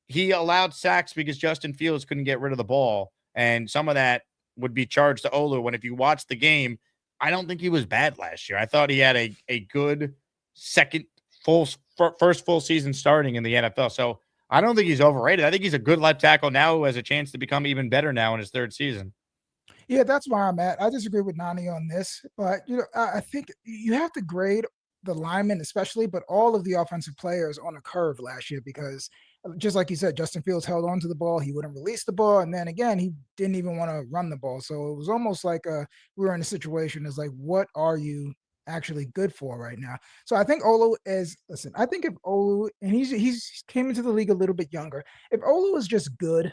he allowed sacks because Justin Fields couldn't get rid of the ball. And some of that would be charged to Olu when if you watch the game, I don't think he was bad last year. I thought he had a good first full season starting in the NFL. So I don't think he's overrated. I think he's a good left tackle now who has a chance to become even better now in his 3rd season. Yeah, that's where I'm at. I disagree with Nani on this, but I think you have to grade the linemen especially, but all of the offensive players on a curve last year because just like you said, Justin Fields held on to the ball. He wouldn't release the ball. And then again, he didn't even want to run the ball. So it was almost like we were in a situation is like, what are you actually good for right now? So I think Olu I think if Olu, and he's came into the league a little bit younger, if Olu is just good,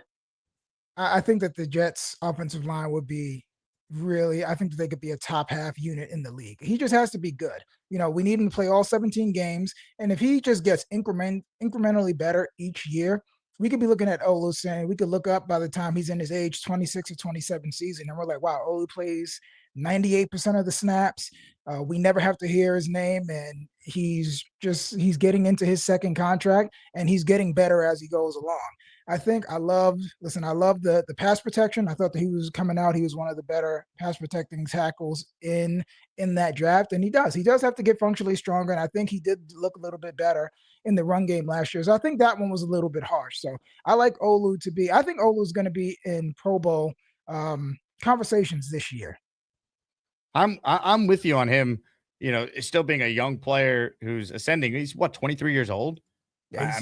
I think that the Jets offensive line would be I think that they could be a top half unit in the league. He just has to be good. We need him to play all 17 games. And if he just gets incrementally better each year, we could be looking at Olu saying, we could look up by the time he's in his age 26 or 27 season. And we're like, wow, Olu plays 98% of the snaps. We never have to hear his name. And he's getting into his 2nd contract and he's getting better as he goes along. I love the pass protection. I thought that he was coming out. He was one of the better pass protecting tackles in that draft. And he does have to get functionally stronger. And I think he did look a little bit better in the run game last year. So I think that one was a little bit harsh. So I like Olu I think Olu is going to be in Pro Bowl conversations this year. I'm with you on him, still being a young player who's ascending. He's 23 years old. Yeah,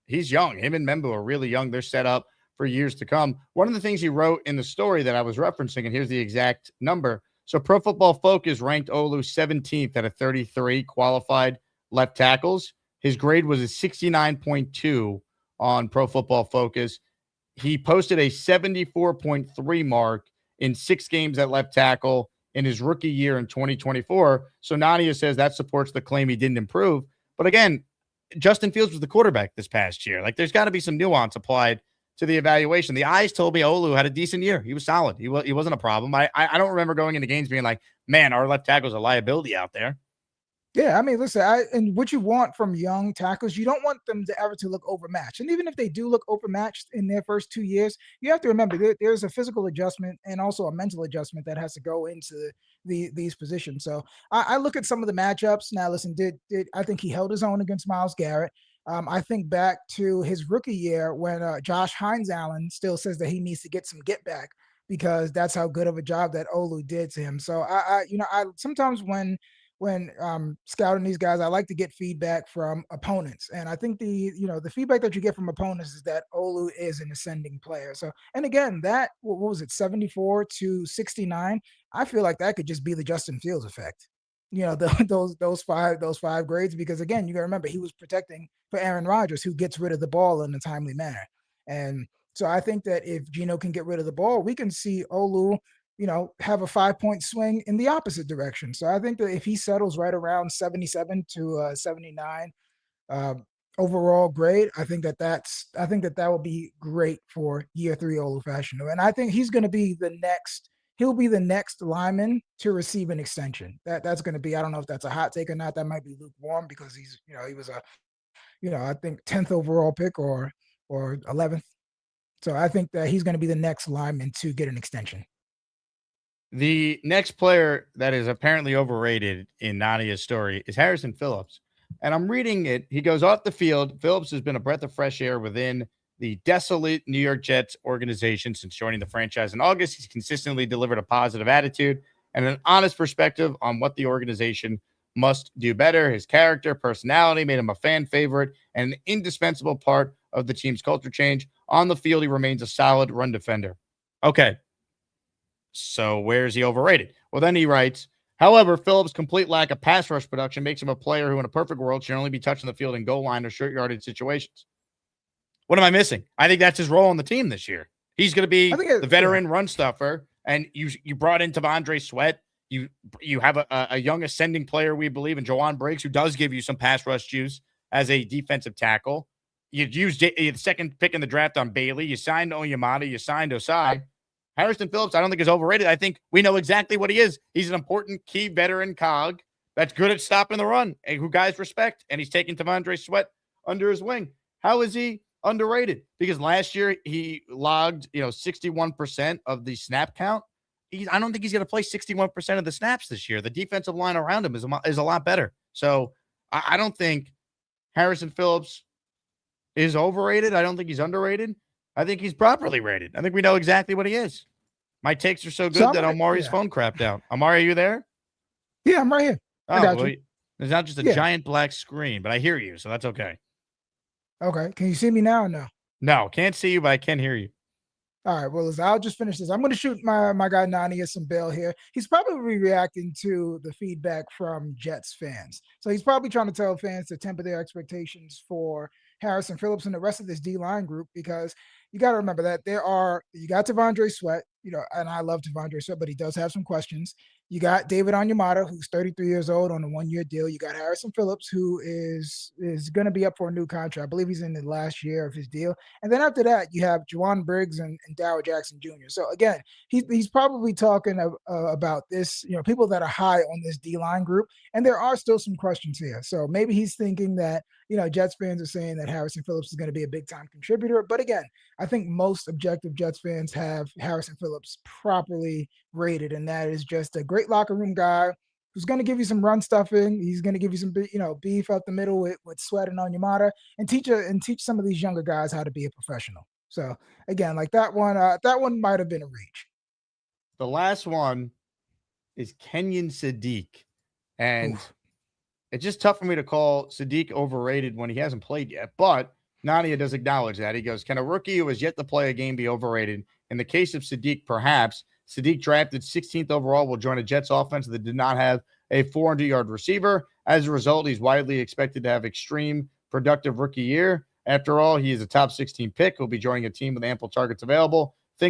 he's young. Him and Membu are really young. They're set up for years to come. One of the things he wrote in the story that I was referencing, and here's the exact number. So Pro Football Focus ranked Olu 17th out of 33 qualified left tackles. His grade was a 69.2 on Pro Football Focus. He posted a 74.3 mark in 6 games at left tackle in his rookie year in 2024. So Nadia says that supports the claim he didn't improve. But again, Justin Fields was the quarterback this past year. Like, there's got to be some nuance applied to the evaluation. The eyes told me Olu had a decent year. He was solid. He wasn't a problem. I don't remember going into games being like, man, our left tackle's a liability out there. Yeah, I mean, listen, and what you want from young tackles, you don't want them to ever to look overmatched. And even if they do look overmatched in their first 2 years, you have to remember there's a physical adjustment and also a mental adjustment that has to go into these positions. So I look at some of the matchups. Now, listen, I think he held his own against Myles Garrett. I think back to his rookie year when Josh Hines-Allen still says that he needs to get some get back because that's how good of a job that Olu did to him. So I sometimes when scouting these guys, I like to get feedback from opponents. And I think the feedback that you get from opponents is that Olu is an ascending player. So, and again, that, what was it, 74 to 69? I feel like that could just be the Justin Fields effect. Those five grades, because again, you got to remember he was protecting for Aaron Rodgers, who gets rid of the ball in a timely manner. And so I think that if Geno can get rid of the ball, we can see Olu, have a 5-point swing in the opposite direction. So I think that if he settles right around 77 to 79 overall grade, I think that will be great for year 3 Olu-Fashanu. And I think he's going to be he'll be the next lineman to receive an extension. That's going to be, I don't know if that's a hot take or not. That might be lukewarm because he was a, I think 10th overall pick or 11th. So I think that he's going to be the next lineman to get an extension. The next player that is apparently overrated in Nadia's story is Harrison Phillips. And I'm reading it. He goes off the field. Phillips has been a breath of fresh air within the desolate New York Jets organization since joining the franchise in August. He's consistently delivered a positive attitude and an honest perspective on what the organization must do better. His character, personality made him a fan favorite and an indispensable part of the team's culture change. On the field, he remains a solid run defender. Okay. So where is he overrated? Well, then he writes, however, Phillips' complete lack of pass rush production makes him a player who in a perfect world should only be touching the field in goal line or short yardage situations. What am I missing? I think that's his role on the team this year. He's going to be the veteran run stuffer, and you brought in Tavondre Sweat. You have a young ascending player, we believe, in Jawan Briggs, who does give you some pass rush juice as a defensive tackle. You used the second pick in the draft on Bailey. You signed Onyemata. You signed Osai. Harrison Phillips, I don't think is overrated. I think we know exactly what he is. He's an important key veteran cog that's good at stopping the run and who guys respect, and he's taking Tavondre Sweat under his wing. How is he underrated? Because last year he logged 61% of the snap count. I don't think he's going to play 61% of the snaps this year. The defensive line around him is a lot better. So I don't think Harrison Phillips is overrated. I don't think he's underrated. I think he's properly rated. I think we know exactly what he is. My takes are so good that Omari's phone crapped out. Omari, are you there? Yeah, I'm right here. I got you. There's not just a giant black screen, but I hear you, so that's okay. Okay. Can you see me now or no? No, can't see you, but I can hear you. All right. Well, listen, I'll just finish this. I'm going to shoot my guy Nani some bail here. He's probably reacting to the feedback from Jets fans. So he's probably trying to tell fans to temper their expectations for Harrison Phillips and the rest of this D-line group, because you got to remember that you got Tavondre Sweat, and I love Tavondre Sweat, but he does have some questions. You got David Onyemata, who's 33 years old on a 1-year deal. You got Harrison Phillips, who is going to be up for a new contract. I believe he's in the last year of his deal. And then after that, you have Jawan Briggs and Dow Jackson Jr. So again, he's probably talking about this, people that are high on this D-line group. And there are still some questions here. So maybe he's thinking that, Jets fans are saying that Harrison Phillips is going to be a big-time contributor. But again, I think most objective Jets fans have Harrison Phillips properly rated, and that is just a great locker room guy who's going to give you some run stuffing. He's going to give you some, beef up the middle with Sweat and Onyemata, and teach some of these younger guys how to be a professional. So again, like that one might have been a reach. The last one is Kenyon Sadiq, and it's just tough for me to call Sadiq overrated when he hasn't played yet, but Nadia does acknowledge that. He goes, can a rookie who has yet to play a game be overrated? In the case of Sadiq, perhaps. Sadiq, drafted 16th overall, will join a Jets offense that did not have a 400-yard receiver. As a result, he's widely expected to have extreme productive rookie year. After all, he is a top 16 pick. He'll be joining a team with ample targets available. The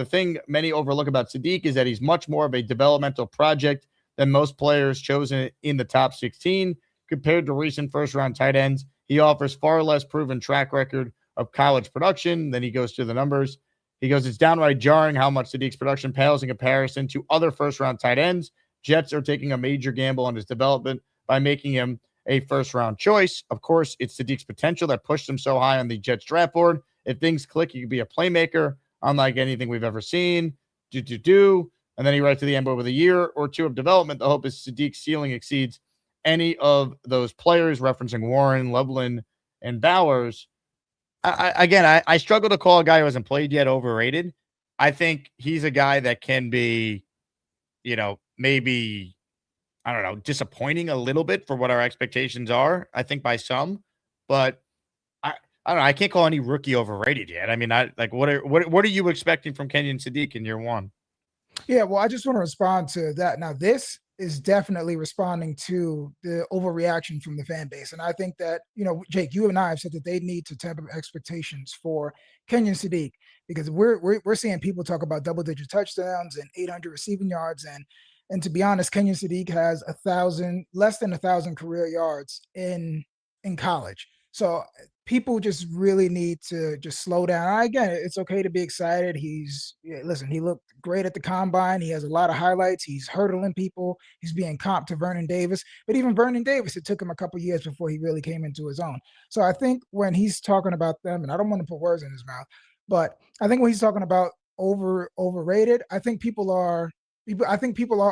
thing many overlook about Sadiq is that he's much more of a developmental project than most players chosen in the top 16. Compared to recent first-round tight ends, he offers far less proven track record of college production. Then he goes through the numbers. He goes, it's downright jarring how much Sadiq's production pales in comparison to other first-round tight ends. Jets are taking a major gamble on his development by making him a first-round choice. Of course, it's Sadiq's potential that pushed him so high on the Jets draft board. If things click, he could be a playmaker, unlike anything we've ever seen. And then he writes to the end, over the year or two of development, the hope is Sadiq's ceiling exceeds any of those players, referencing Warren, Loveland, and Bowers. I struggle to call a guy who hasn't played yet overrated. I think he's a guy that can be, maybe, disappointing a little bit for what our expectations are, I think, by some. But I don't know. I can't call any rookie overrated yet. I mean, what are you expecting from Kenyon Sadiq in year one? Yeah, well, I just want to respond to that. Now, this is definitely responding to the overreaction from the fan base. And I think that, Jake, you and I have said that they need to temper expectations for Kenyon Sadiq, because we're seeing people talk about double-digit touchdowns and 800 receiving yards. And to be honest, Kenyon Sadiq has less than 1,000 career yards in college. So people just really need to just slow down. Again, it's okay to be excited. He looked great at the combine. He has a lot of highlights. He's hurdling people. He's being comped to Vernon Davis. But even Vernon Davis, it took him a couple years before he really came into his own. So I think when he's talking about them, and I don't want to put words in his mouth, but I think when he's talking about overrated, I think people are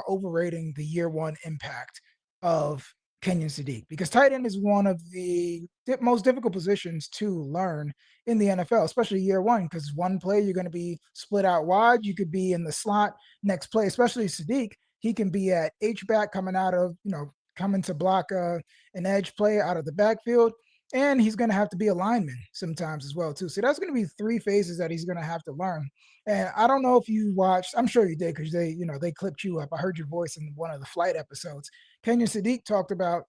overrating the year one impact of Kenyon Sadiq, because tight end is one of the most difficult positions to learn in the NFL, especially year one, because one play you're going to be split out wide. You could be in the slot. Next play, especially Sadiq, he can be at H-back coming to block an edge play out of the backfield. And he's going to have to be a lineman sometimes as well, too. So that's going to be 3 phases that he's going to have to learn. And I don't know if you watched, I'm sure you did, because they clipped you up. I heard your voice in one of the flight episodes. Kenyon Sadiq talked about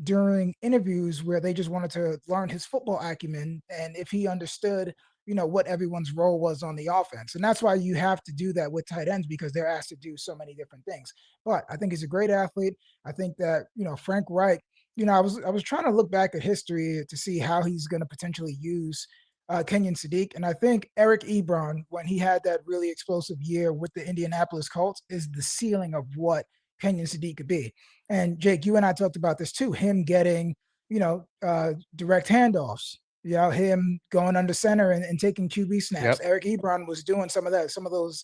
during interviews where they just wanted to learn his football acumen and if he understood, what everyone's role was on the offense. And that's why you have to do that with tight ends, because they're asked to do so many different things. But I think he's a great athlete. I think that, Frank Reich, I was trying to look back at history to see how he's going to potentially use Kenyon Sadiq. And I think Eric Ebron, when he had that really explosive year with the Indianapolis Colts, is the ceiling of what Kenyon Sadiq could be. And Jake, you and I talked about this too, him getting, direct handoffs, him going under center and taking QB snaps. Yep. Eric Ebron was doing some of those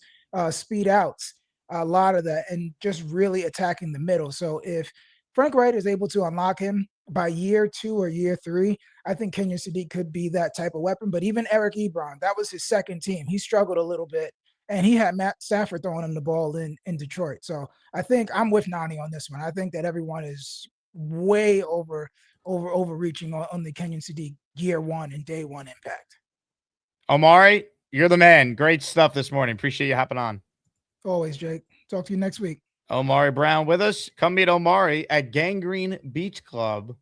speed outs, a lot of that, and just really attacking the middle. So if Frank Wright is able to unlock him by year 2 or year 3, I think Kenyon Sadiq could be that type of weapon. But even Eric Ebron, that was his second team. He struggled a little bit, and he had Matt Stafford throwing him the ball in Detroit. So I think I'm with Nani on this one. I think that everyone is way overreaching on the Kenyon Sadiq year 1 and day 1 impact. Omari, you're the man. Great stuff this morning. Appreciate you hopping on. Always, Jake. Talk to you next week. Omari Brown with us. Come meet Omari at Gangrene Beach Club,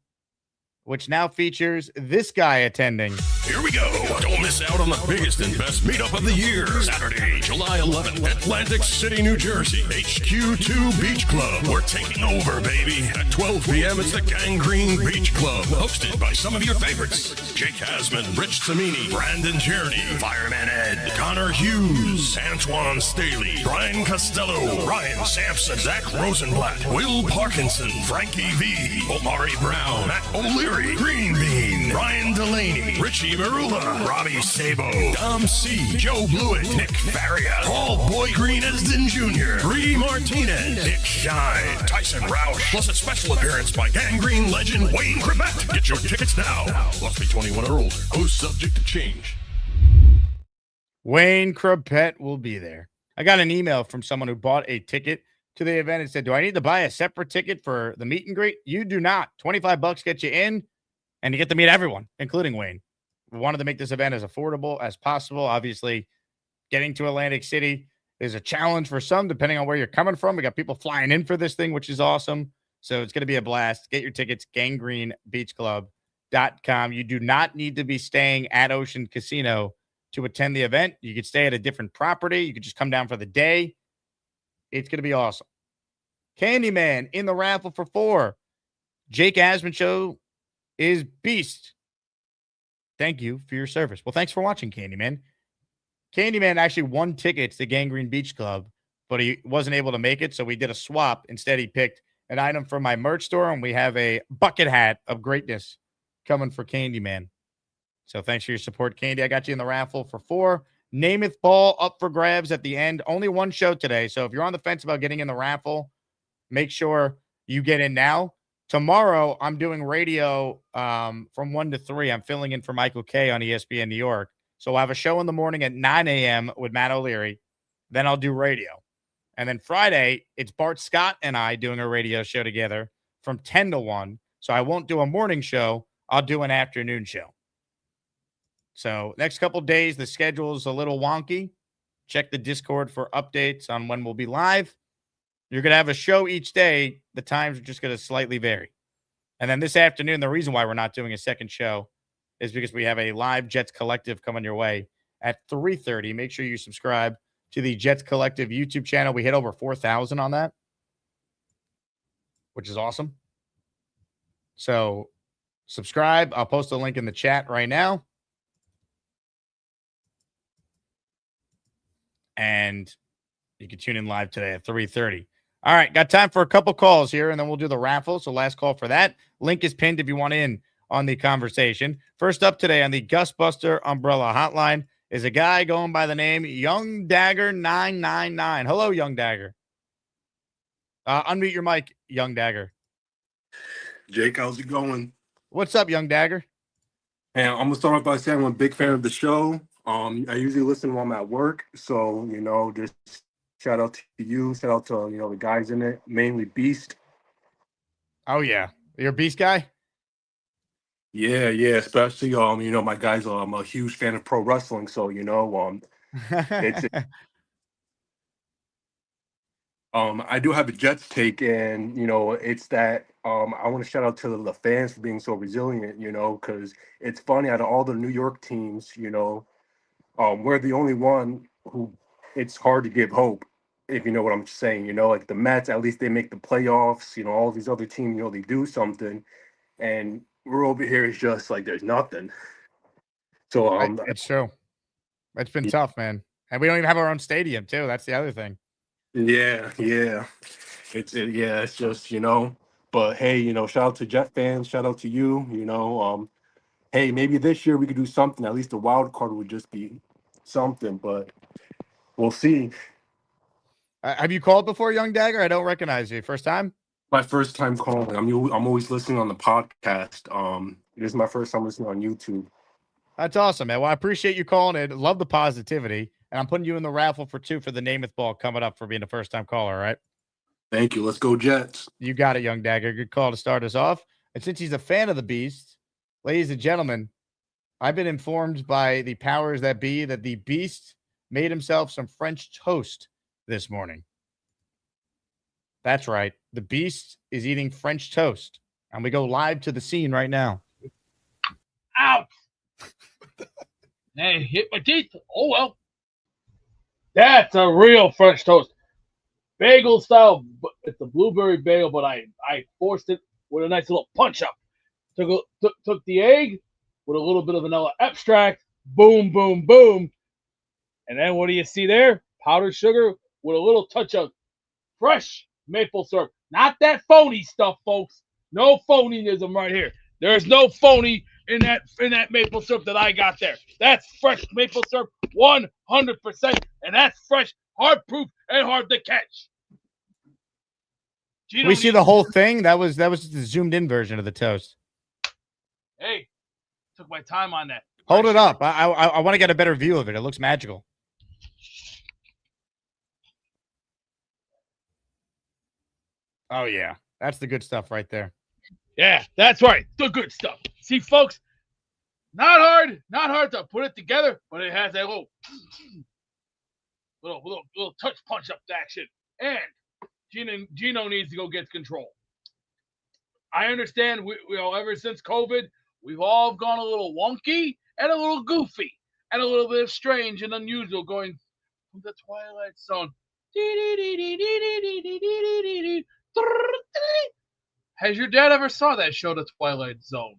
which now features this guy attending. Here we go. Don't miss out on the biggest and best meetup of the year. Saturday, July 11th, Atlantic City, New Jersey. HQ2 Beach Club. We're taking over, baby. At 12 p.m., it's the Gangrene Beach Club. Hosted by some of your favorites. Jake Asman, Rich Samini, Brandon Tierney, Fireman Ed, Connor Hughes, Antoine Staley, Brian Costello, Ryan Sampson, Zach Rosenblatt, Will Parkinson, Frankie V, Omari Brown, Matt O'Leary, Green Bean, Ryan Delaney, Richie Marula, Robbie Sabo, Dom C, Joe Blewett, Nick Faria, Paul Boy Green Esden Jr., Bree Martinez, Nick Shine, Tyson Roush, plus a special appearance by Gangrene legend Wayne Crevette. Get your tickets now. Must be 21 or older. Who's subject to change. Wayne Crevette will be there. I got an email from someone who bought a ticket to the event and said, do I need to buy a separate ticket for the meet and greet? You do not. $25 gets you in, and you get to meet everyone, including Wayne. We wanted to make this event as affordable as possible. Obviously, getting to Atlantic City is a challenge for some, depending on where you're coming from. We got people flying in for this thing, which is awesome. So it's going to be a blast. Get your tickets, gangrenebeachclub.com. You do not need to be staying at Ocean Casino to attend the event. You could stay at a different property. You could just come down for the day. It's going to be awesome. Candyman in the raffle for 4. Jake Asman Show is beast. Thank you for your service. Well, thanks for watching, Candyman. Candyman actually won tickets to Gangrene Beach Club, but he wasn't able to make it, so we did a swap. Instead, he picked an item from my merch store, and we have a bucket hat of greatness coming for Candyman. So thanks for your support, Candy. I got you in the raffle for 4. Namath ball up for grabs at the end. Only one show today, so if you're on the fence about getting in the raffle, make sure you get in now. Tomorrow, I'm doing radio from 1 to 3. I'm filling in for Michael Kay on ESPN New York. So I'll have a show in the morning at 9 a.m. with Matt O'Leary. Then I'll do radio. And then Friday, it's Bart Scott and I doing a radio show together from 10 to 1. So I won't do a morning show. I'll do an afternoon show. So next couple days, the schedule is a little wonky. Check the Discord for updates on when we'll be live. You're going to have a show each day. The times are just going to slightly vary. And then this afternoon, the reason why we're not doing a second show is because we have a live Jets Collective coming your way at 3:30. Make sure you subscribe to the Jets Collective YouTube channel. We hit over 4,000 on that, which is awesome. So subscribe. I'll post a link in the chat right now. And you can tune in live today at 3:30. All right, got time for a couple calls here, and then we'll do the raffle. So last call for that. Link is pinned if you want in on the conversation. First up today on the Gusbuster Umbrella Hotline is a guy going by the name Young Dagger 999. Hello, Young Dagger. Unmute your mic, Young Dagger. Jake, how's it going? What's up, Young Dagger? And I'm gonna start off by saying I'm a big fan of the show. I usually listen while I'm at work, so just shout out to you, shout out to the guys in it, mainly Beast. Oh yeah, you're a Beast guy. Yeah, especially my guys. I'm a huge fan of pro wrestling, so it's. I do have a Jets take, and it's that I want to shout out to the fans for being so resilient, because it's funny, out of all the New York teams, we're the only one who it's hard to give hope, if you know what I'm saying. Like the Mets, at least they make the playoffs. All these other teams, they do something, and we're over here. It's just like there's nothing. So it's true. It's been tough, man, and we don't even have our own stadium too. That's the other thing. Yeah. It's just, but hey, shout out to Jet fans, shout out to you, hey, maybe this year we could do something. At least the wild card would just be something, but we'll see. Have you called before, Young Dagger? I don't recognize you. First time? My first time calling. I'm always listening on the podcast. This is my first time listening on YouTube. That's awesome, man. Well, I appreciate you calling it. Love the positivity. And I'm putting you in the raffle for 2 for the Namath ball coming up for being a first-time caller, all right? Thank you. Let's go, Jets. You got it, Young Dagger. Good call to start us off. And since he's a fan of the Beast, ladies and gentlemen, I've been informed by the powers that be that the Beast made himself some French toast this morning. That's right. The Beast is eating French toast. And we go live to the scene right now. Ouch! Hey, hit my teeth. Oh, well. That's a real French toast. Bagel style. It's a blueberry bagel, but I forced it with a nice little punch up. Took the egg with a little bit of vanilla extract. Boom, boom, boom. And then what do you see there? Powdered sugar with a little touch of fresh maple syrup. Not that phony stuff, folks. No phoneism right here. There's no phony in that maple syrup that I got there. That's fresh maple syrup, 100%, and that's fresh, hard proof, and hard to catch. We see the whole thing. That was just the zoomed in version of the toast. Hey, took my time on that. Hold it up. I want to get a better view of it. It looks magical. Oh yeah, that's the good stuff right there. Yeah, that's right. The good stuff. See, folks, not hard to put it together, but it has that little touch punch up action. And Geno needs to go get control. I understand. We ever since COVID, we've all gone a little wonky and a little goofy and a little bit strange and unusual, going from the Twilight Zone. Has your dad ever saw that show, The Twilight Zone?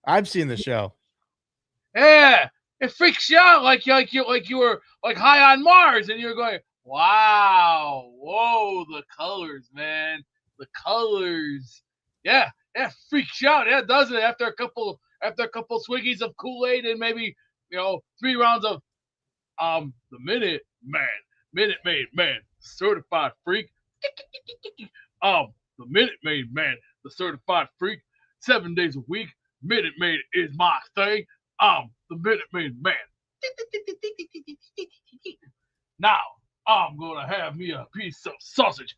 I've seen the show. Yeah, it freaks you out like you were like high on Mars, and you're going, wow, whoa, the colors, man, the colors. Yeah, freaks you out. Yeah, it does it after a couple swiggies of Kool-Aid and maybe 3 rounds of the Minute Maid Man, certified freak. The Minute Maid Man, the certified freak, 7 days a week. Minute Maid is my thing. The Minute Maid Man. Now, I'm going to have me a piece of sausage.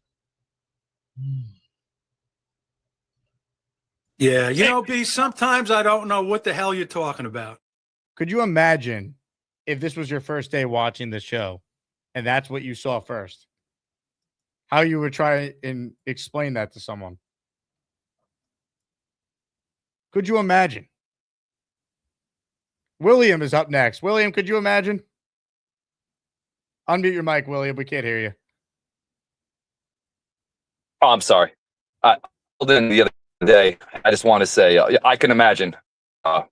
Yeah, B, sometimes I don't know what the hell you're talking about. Could you imagine if this was your first day watching the show and that's what you saw first? how you would try and explain that to someone. Could you imagine? William is up next. William, could you imagine? Unmute your mic, William. We can't hear you. Oh, I'm sorry. I called in the other day. I just want to say I can imagine what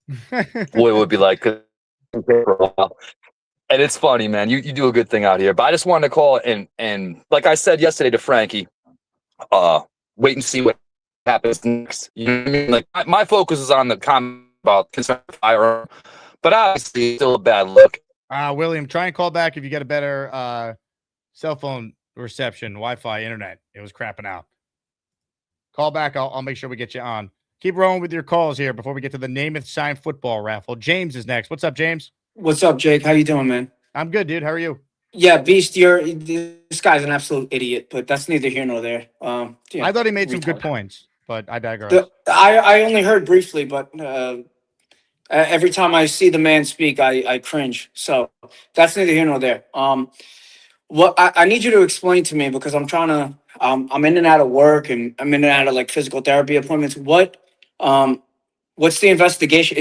it would be like for a while. And it's funny, man. You do a good thing out here. But I just wanted to call and like I said yesterday to Frankie, wait and see what happens next. You know what I mean? Like my focus is on the comment about consent firearm, but obviously it's still a bad look. William, try and call back if you get a better cell phone reception, Wi-Fi, internet. It was crapping out. Call back. I'll make sure we get you on. Keep rolling with your calls here before we get to the Namath Sign football raffle. James is next. What's up, James? What's up, Jake? How you doing, man? I'm good, dude. How are you? Yeah, Beast, this guy's an absolute idiot, but that's neither here nor there. I thought he made some good points, but I digress. I only heard briefly, but every time I see the man speak, I cringe. So that's neither here nor there. What I need you to explain to me, because I'm trying to, I'm in and out of work and I'm in and out of like physical therapy appointments. What's the investigation?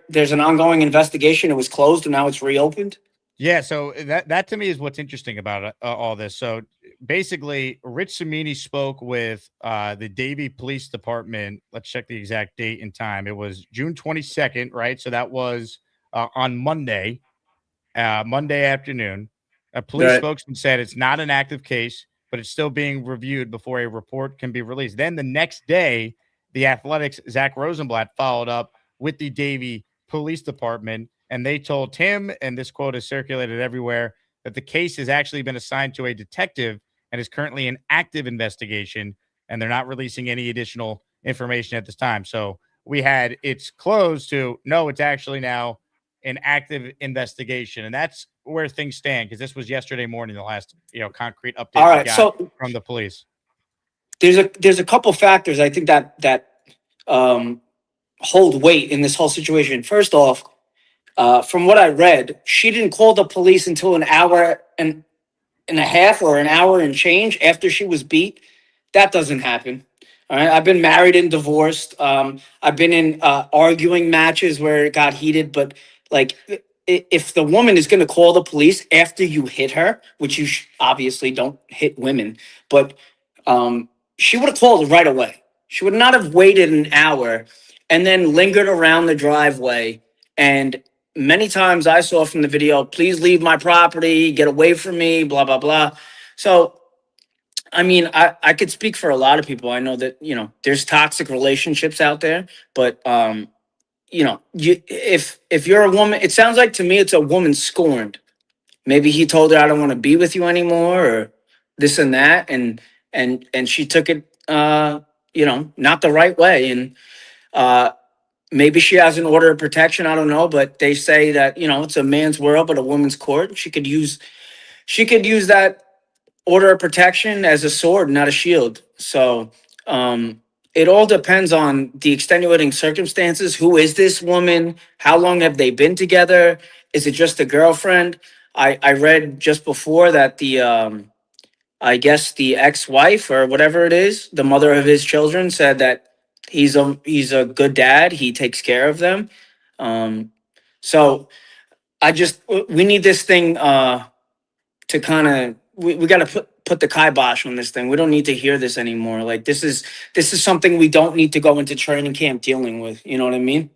There's an ongoing investigation. It was closed and now it's reopened. Yeah, so that to me is what's interesting about all this. So basically, Rich Cimini spoke with the Davie Police Department. Let's check the exact date and time. It was June 22nd, right? So that was on Monday afternoon. A police spokesman said it's not an active case, but it's still being reviewed before a report can be released. Then the next day, the Athletics' Zach Rosenblatt followed up with the Davie Police Department, and they told him, and this quote is circulated everywhere, that the case has actually been assigned to a detective and is currently an active investigation, and they're not releasing any additional information at this time. So we had it's closed to no, it's actually now an active investigation, and that's where things stand, because this was yesterday morning, the last concrete update All right, we got so from the police. There's a couple factors I think that hold weight in this whole situation. First off, from what I read, she didn't call the police until an hour and a half or an hour and change after she was beat. That doesn't happen. All right. I've been married and divorced. I've been in arguing matches where it got heated, but like if the woman is going to call the police after you hit her, which you obviously don't hit women, but she would have called right away. She would not have waited an hour and then lingered around the driveway. And many times I saw from the video, please leave my property, get away from me, blah, blah, blah. So, I mean, I could speak for a lot of people. I know that, there's toxic relationships out there, but, if you're a woman, it sounds like to me, it's a woman scorned. Maybe he told her, I don't want to be with you anymore, or this and that. And she took it, not the right way. And, maybe she has an order of protection. I don't know, but they say that, it's a man's world, but a woman's court. She could use that order of protection as a sword, not a shield. So it all depends on the extenuating circumstances. Who is this woman? How long have they been together? Is it just a girlfriend? I read just before that I guess the ex-wife or whatever it is, the mother of his children, said that he's a good dad. He takes care of them. So we need this thing to kind of, we got to put the kibosh on this thing. We don't need to hear this anymore. Like this is something we don't need to go into training camp dealing with. You know what I mean?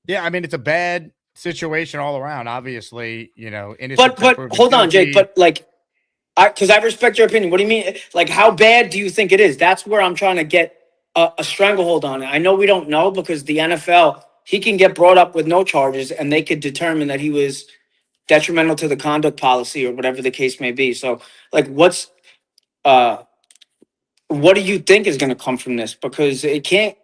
Yeah. I mean, it's a bad situation all around, obviously, innocent. But hold on, Jake, but like, because I respect your opinion. What do you mean? Like, how bad do you think it is? That's where I'm trying to get a stranglehold on it. I know we don't know because the NFL, he can get brought up with no charges and they could determine that he was detrimental to the conduct policy or whatever the case may be. So, like, what do you think is going to come from this? Because it can't.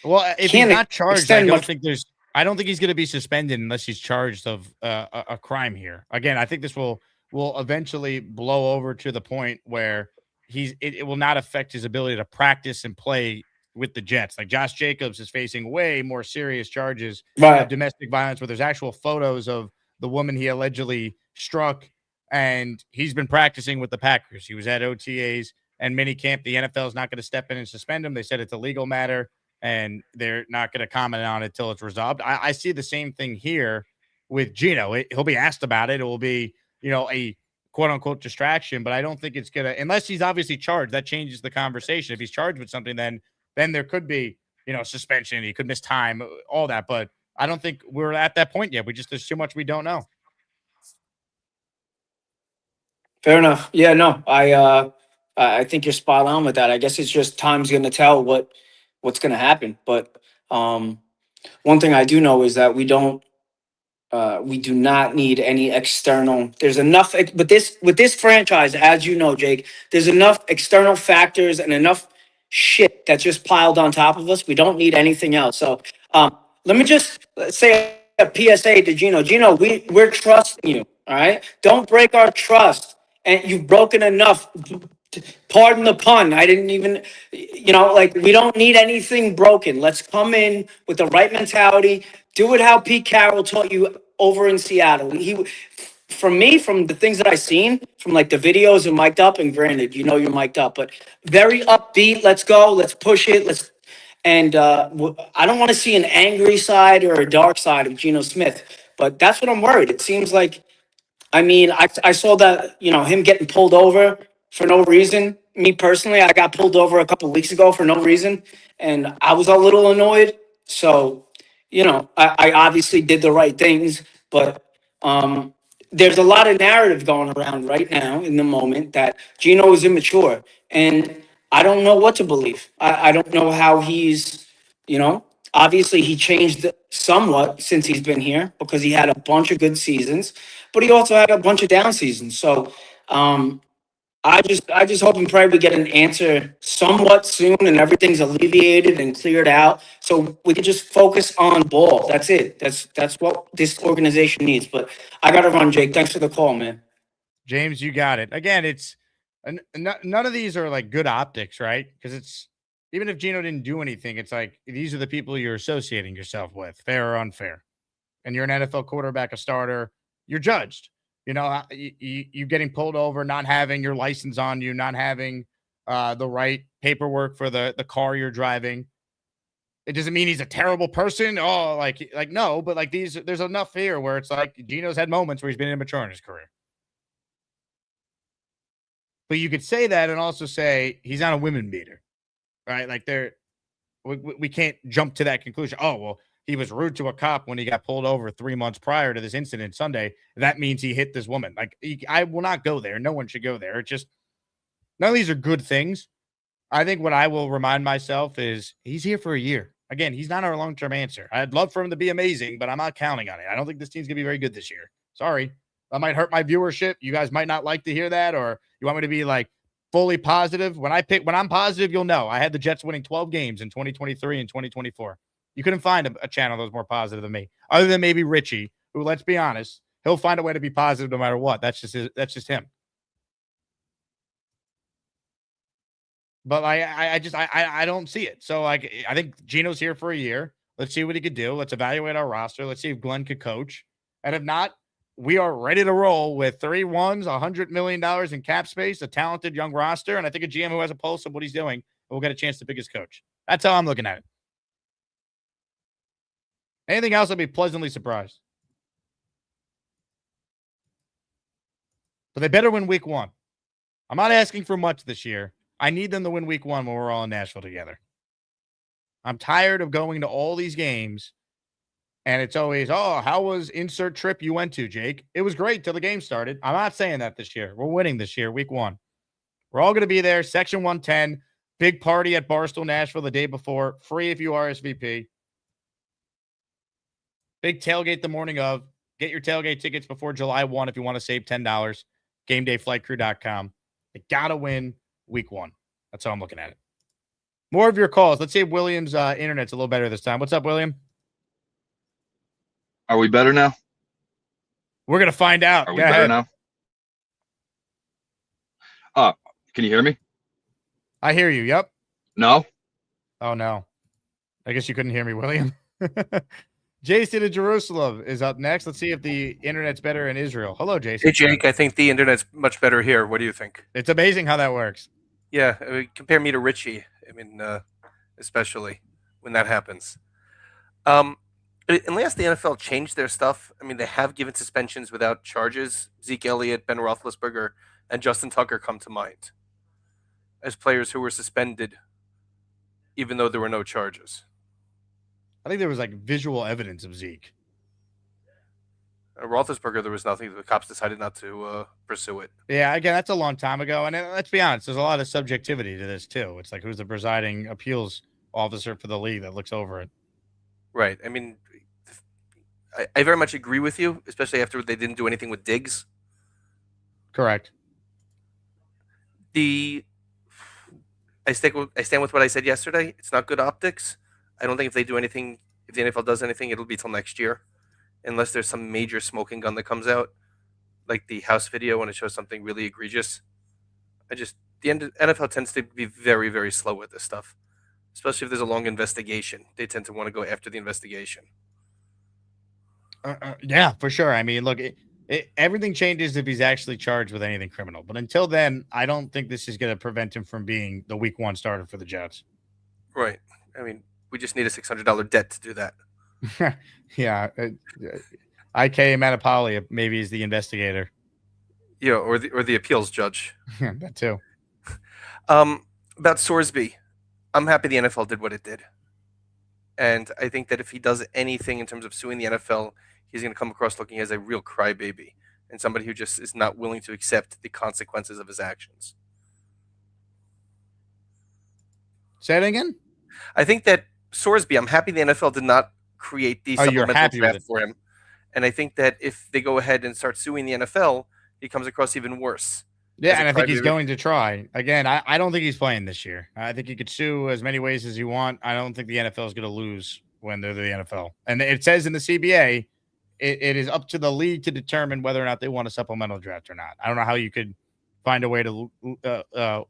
Well, if he's not charged, I don't think he's going to be suspended unless he's charged of a crime here. Again, I think this will eventually blow over to the point where it will not affect his ability to practice and play with the Jets. Like Josh Jacobs is facing way more serious charges of domestic violence, where there's actual photos of the woman he allegedly struck, and he's been practicing with the Packers. He was at OTAs and minicamp, the NFL is not going to step in and suspend him. They said it's a legal matter, and they're not going to comment on it till it's resolved. I see the same thing here with Geno. He'll be asked about it. It will be, a quote-unquote distraction, but I don't think it's going to – unless he's obviously charged, that changes the conversation. If he's charged with something, then there could be, suspension. He could miss time, all that. But I don't think we're at that point yet. There's too much we don't know. Fair enough. Yeah, no, I think you're spot on with that. I guess it's just time's going to tell what's going to happen. But one thing I do know is that we do not need any external. There's enough, but with this franchise, as you know, Jake, there's enough external factors and enough shit that's just piled on top of us. We don't need anything else. So let me just say a PSA to Geno. Geno, we're trusting you. All right, don't break our trust. And you've broken enough. Pardon the pun. I didn't even, we don't need anything broken. Let's come in with the right mentality. Do it how Pete Carroll taught you over in Seattle. From the things that I've seen, from like the videos and mic'd up, and granted, you're mic'd up, but very upbeat. Let's go. Let's push it. I don't want to see an angry side or a dark side of Geno Smith, but that's what I'm worried. It seems like, I saw that, him getting pulled over for no reason. Me personally, I got pulled over a couple of weeks ago for no reason, and I was a little annoyed. So, I obviously did the right things, but there's a lot of narrative going around right now in the moment that Geno is immature, and I don't know what to believe. I don't know how he's, obviously he changed somewhat since he's been here because he had a bunch of good seasons, but he also had a bunch of down seasons. So I just hope and pray we get an answer somewhat soon and everything's alleviated and cleared out so we can just focus on ball. That's it. That's what this organization needs. But I got to run, Jake. Thanks for the call, man. James, you got it. Again, it's none of these are like good optics, right? Because it's even if Geno didn't do anything, it's like these are the people you're associating yourself with, fair or unfair. And you're an NFL quarterback, a starter, you're judged. You getting pulled over, not having your license on you, not having the right paperwork for the car you're driving. It doesn't mean he's a terrible person. Oh, like no, but like there's enough here where it's like Geno's had moments where he's been immature in his career. But you could say that and also say he's not a women beater, right? Like we can't jump to that conclusion. Oh, well, he was rude to a cop when he got pulled over 3 months prior to this incident Sunday. That means he hit this woman. Like, I will not go there. No one should go there. It's just, none of these are good things. I think what I will remind myself is he's here for a year. Again, he's not our long-term answer. I'd love for him to be amazing, but I'm not counting on it. I don't think this team's going to be very good this year. Sorry. That might hurt my viewership. You guys might not like to hear that, or you want me to be like fully positive. When I'm positive, you'll know. I had the Jets winning 12 games in 2023 and 2024. You couldn't find a channel that was more positive than me, other than maybe Richie, who, let's be honest, he'll find a way to be positive no matter what. That's just him. But I don't see it. So I think Geno's here for a year. Let's see what he could do. Let's evaluate our roster. Let's see if Glenn could coach. And if not, we are ready to roll with 3 wins, $100 million in cap space, a talented young roster, and I think a GM who has a pulse of what he's doing will get a chance to pick his coach. That's how I'm looking at it. Anything else, I'd be pleasantly surprised. But they better win week 1. I'm not asking for much this year. I need them to win week 1 when we're all in Nashville together. I'm tired of going to all these games, and it's always, oh, how was insert trip you went to, Jake? It was great till the game started. I'm not saying that this year. We're winning this year, week 1. We're all going to be there, Section 110, big party at Barstool, Nashville the day before, free if you RSVP. Big tailgate the morning of. Get your tailgate tickets before July 1 if you want to save $10. GameDayFlightCrew.com. They got to win week 1. That's how I'm looking at it. More of your calls. Let's see if William's internet's a little better this time. What's up, William? Are we better now? We're going to find out. Are we better now? Can you hear me? I hear you. Yep. No? Oh, no. I guess you couldn't hear me, William. Jason in Jerusalem is up next. Let's see if the internet's better in Israel. Hello, Jason. Hey, Jake. I think the internet's much better here. What do you think? It's amazing how that works. Yeah, I mean, compare me to Richie. I mean, especially when that happens. Unless the NFL changed their stuff, I mean, they have given suspensions without charges. Zeke Elliott, Ben Roethlisberger, and Justin Tucker come to mind as players who were suspended, even though there were no charges. I think there was like visual evidence of Zeke. Roethlisberger, there was nothing. The cops decided not to pursue it. Yeah, again, that's a long time ago. And let's be honest, there's a lot of subjectivity to this, too. It's like who's the presiding appeals officer for the league that looks over it. Right. I mean, I very much agree with you, especially after they didn't do anything with Diggs. Correct. I stand with what I said yesterday. It's not good optics. I don't think if they do anything, if the NFL does anything, it'll be till next year, unless there's some major smoking gun that comes out, like the house video when it shows something really egregious. The NFL tends to be very, very slow with this stuff, especially if there's a long investigation. They tend to want to go after the investigation. Yeah, for sure. I mean, look, everything changes if he's actually charged with anything criminal. But until then, I don't think this is going to prevent him from being the week 1 starter for the Jets. Right. I mean, we just need a $600 debt to do that. Yeah. IK Manapali maybe is the investigator. Yeah, or the appeals judge. That too. About Sorsby, I'm happy the NFL did what it did. And I think that if he does anything in terms of suing the NFL, he's going to come across looking as a real crybaby and somebody who just is not willing to accept the consequences of his actions. Say it again? I think that Sorsby, I'm happy the NFL did not create the supplemental draft for him. And I think that if they go ahead and start suing the NFL, he comes across even worse. Yeah, and I think he's going to try. Again, I don't think he's playing this year. I think he could sue as many ways as you want. I don't think the NFL is going to lose when they're the NFL. And it says in the CBA, it is up to the league to determine whether or not they want a supplemental draft or not. I don't know how you could find a way to